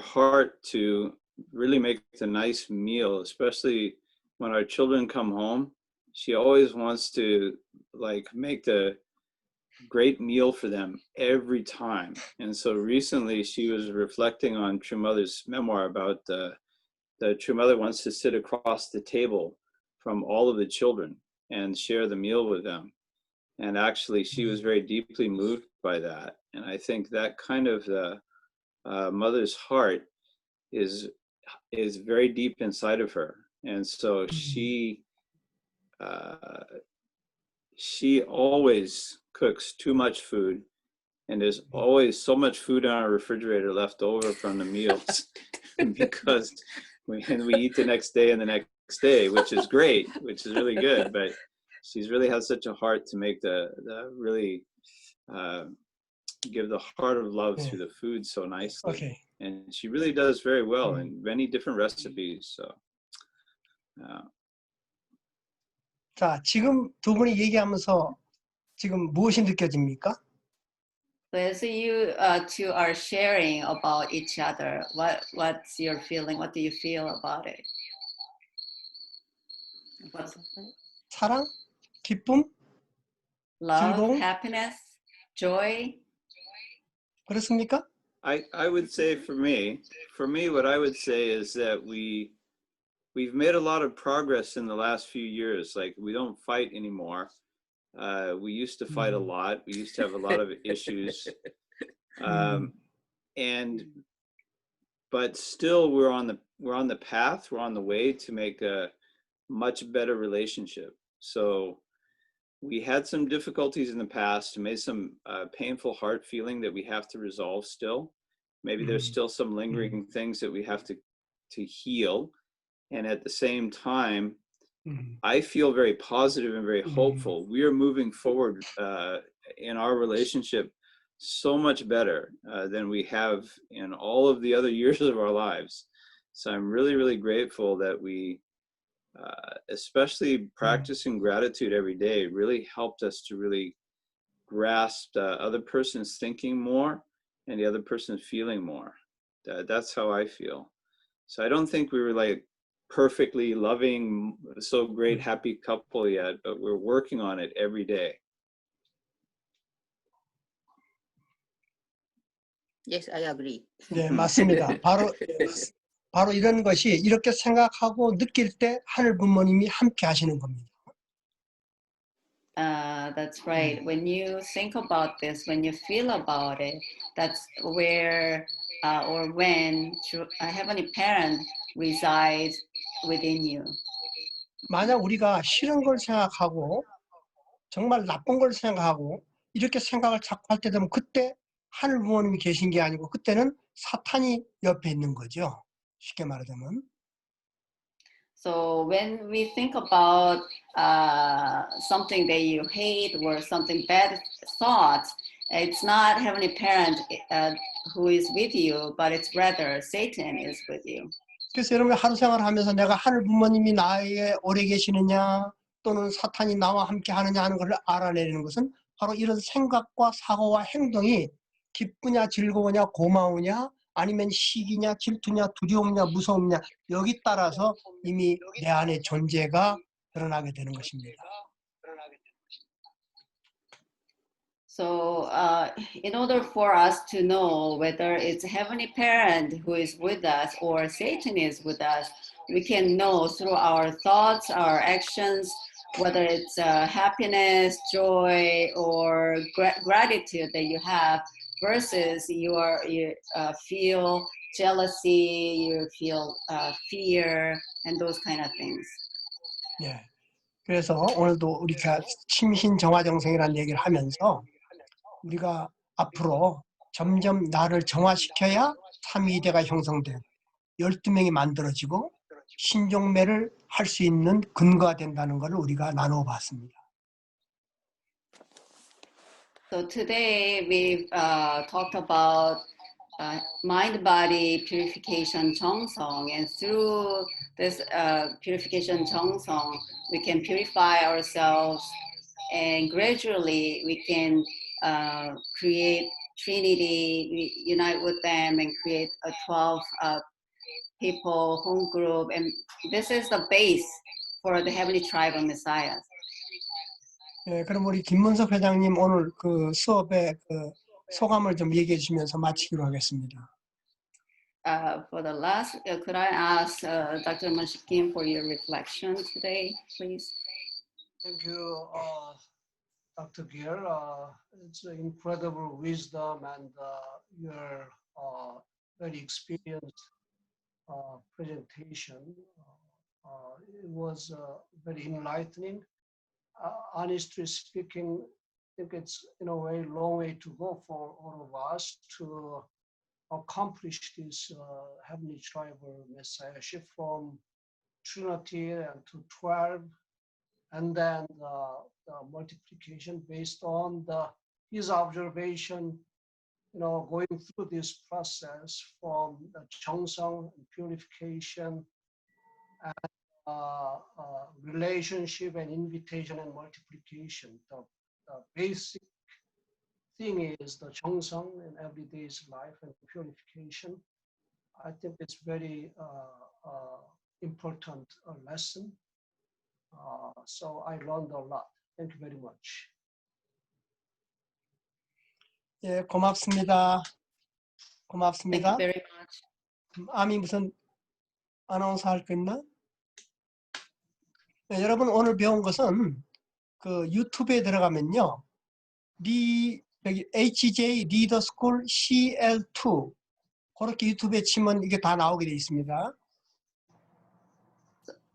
heart to really make a nice meal, especially when our children come home. She always wants to make the great meal for them every time. And so recently she was reflecting on True Mother's memoir about the True Mother wants to sit across the table from all of the children and share the meal with them. And actually, she was very deeply moved by that. And I think that kind of mother's heart is very deep inside of her. And so she always cooks too much food, and there's always so much food in our refrigerator left over from the meals because we eat the next day and the next day, which is great, which is really good. But she's really has such a heart to make the really give the heart of love through the food so nicely. Okay. And she really does very well in many different recipes. So. 자, 지금 두 분이 얘기하면서 지금 무엇이 느껴집니까? So you two are sharing about each other. What's your feeling? What do you feel about it? 사랑, 기쁨, Love, 즐거움? happiness, joy. 그렇습니까? I would say for me, what I would say is that we've made a lot of progress in the last few years. Like, we don't fight anymore. We used to fight a lot. We used to have a lot of issues. But still we're on the path, we're on the way to make a much better relationship. So we had some difficulties in the past, made some painful heart feeling that we have to resolve still. Maybe there's still some lingering things that we have to heal. And at the same time, I feel very positive and very hopeful. We are moving forward in our relationship so much better than we have in all of the other years of our lives. So I'm really, really grateful that we, especially practicing gratitude every day, really helped us to really grasp the other person's thinking more and the other person's feeling more. That's how I feel. So I don't think we were like perfectly loving, so great, happy couple yet, but we're working on it every day. Yes, I agree. 네, 맞습니다. 바로 이런 것이 이렇게 생각하고 느낄 때 하늘 부모님이 함께 하시는 겁니다. That's right. When you think about this, when you feel about it, that's where or when a heavenly parent resides within you. 만약 우리가 싫은 걸 생각하고 정말 나쁜 걸 생각하고 이렇게 생각을 자꾸 할 때 되면 그때 하늘 부모님이 계신 게 아니고 그때는 사탄이 옆에 있는 거죠. 쉽게 말하자면. So when we think about something that you hate or something bad thoughts, it's not Heavenly Parent who is with you, but it's rather Satan is with you. 그래서 여러분 하루 생활을 하면서 내가 하늘 부모님이 나에게 오래 계시느냐 또는 사탄이 나와 함께 하느냐 하는 것을 알아내는 것은 바로 이런 생각과 사고와 행동이 기쁘냐 즐거우냐 고마우냐 아니면 시기냐 질투냐 두려움냐 무서움냐 여기 따라서 이미 내 안의 존재가 드러나게 되는 것입니다. So in order for us to know whether it's Heavenly Parent who is with us or Satan is with us, we can know through our thoughts, our actions, whether it's happiness, joy, or gratitude that you have versus you feel jealousy, you feel fear, and those kind of things. 예. 그래서 오늘도 우리가 심신정화정성이라는 얘기를 하면서 우리가 앞으로 점점 나를 정화시켜야 삼위대가 형성되고 12명이 만들어지고 신종매를 할 수 있는 근거가 된다는 것을 우리가 나누어 봤습니다. So today we've talked about mind-body purification Jeong, and through this purification Jeong, we can purify ourselves, and gradually we can create Trinity, we unite with them and create a 12 people home group, and this is the base for the Heavenly Tribe of Messiah. 예, 그럼 우리 김문석 회장님 오늘 그 수업의 그 소감을 좀 얘기해 주시면서 마치기로 하겠습니다. For the last, could I ask Dr. Munshi Kim for your reflection today, please? Thank you. Dr. Gear. It's an incredible wisdom and your very experienced presentation. It was very enlightening. Honestly speaking, I think it's in a way long way to go for all of us to accomplish this Heavenly Driver Messiahship from Trinity and to 12, and then the multiplication based on his observation, going through this process from the Jeong and purification and relationship and invitation and multiplication. The basic thing is the Jeong in everyday's life and purification. I think it's very important lesson. So I learned a lot. Thank you very much. 예, 고맙습니다. 고맙습니다. Thank you very much. 아미 무슨 아나운서 할 거 있나? 네, 여러분 오늘 배운 것은 그 유튜브에 들어가면요. 여기 HJ 리더 스쿨 CL2 그렇게 유튜브에 치면 이게 다 나오게 돼 있습니다.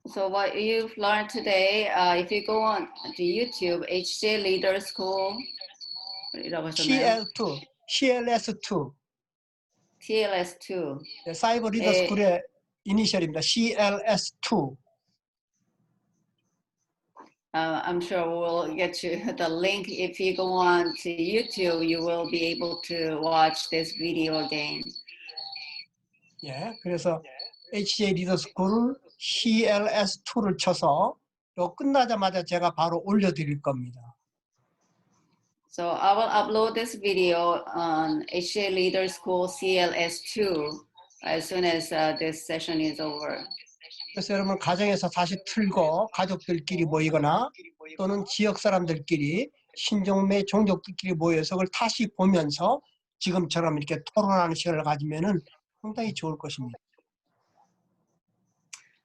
So what you've learned today, if you go on to YouTube, HJ Leader School, CL2, CLS2. CLS2. 네, 사이버 리더 스쿨의 이니셜입니다. CLS2. I'm sure we'll get you the link. If you go on to YouTube, you will be able to watch this video again. 예, 그래서 HJ 리더 스쿨 CLS2를 쳐서 요 끝나자마자 제가 바로 올려드릴 겁니다. So I will upload this video on HJ Leader School CLS2 as soon as this session is over. 그래서 여러분 가정에서 다시 틀고 가족들끼리 모이거나 또는 지역 사람들끼리 신종매 종족들끼리 모여서 그걸 다시 보면서 지금처럼 이렇게 토론하는 시간을 가지면은 상당히 좋을 것입니다.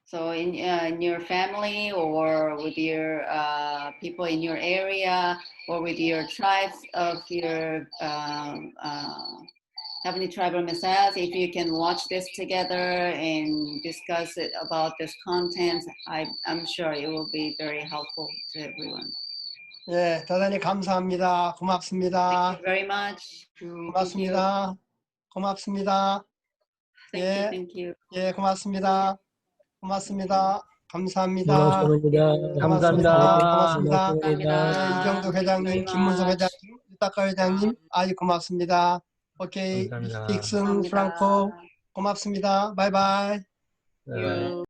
So in your family or with your people in your area or with your tribes of your Heavenly Tribal Messiahs, if you can watch this together and discuss it about this content, I'm sure it will be very helpful to everyone. 예, 대단히 감사합니다. 고맙습니다. Thank you very much. 고맙습니다. 고맙습니다. 예, Thank you. 예, 고맙습니다. 고맙습니다. 감사합니다. 고맙습니다. 감사합니다. 고맙습니다. 고맙습니다. 네, 이정도 회장님, 김문석 회장님, 유타카 회장님, 아주 고맙습니다. 오케이, 감사합니다. 딕슨, 프랑코, 고맙습니다. 바이바이. 네.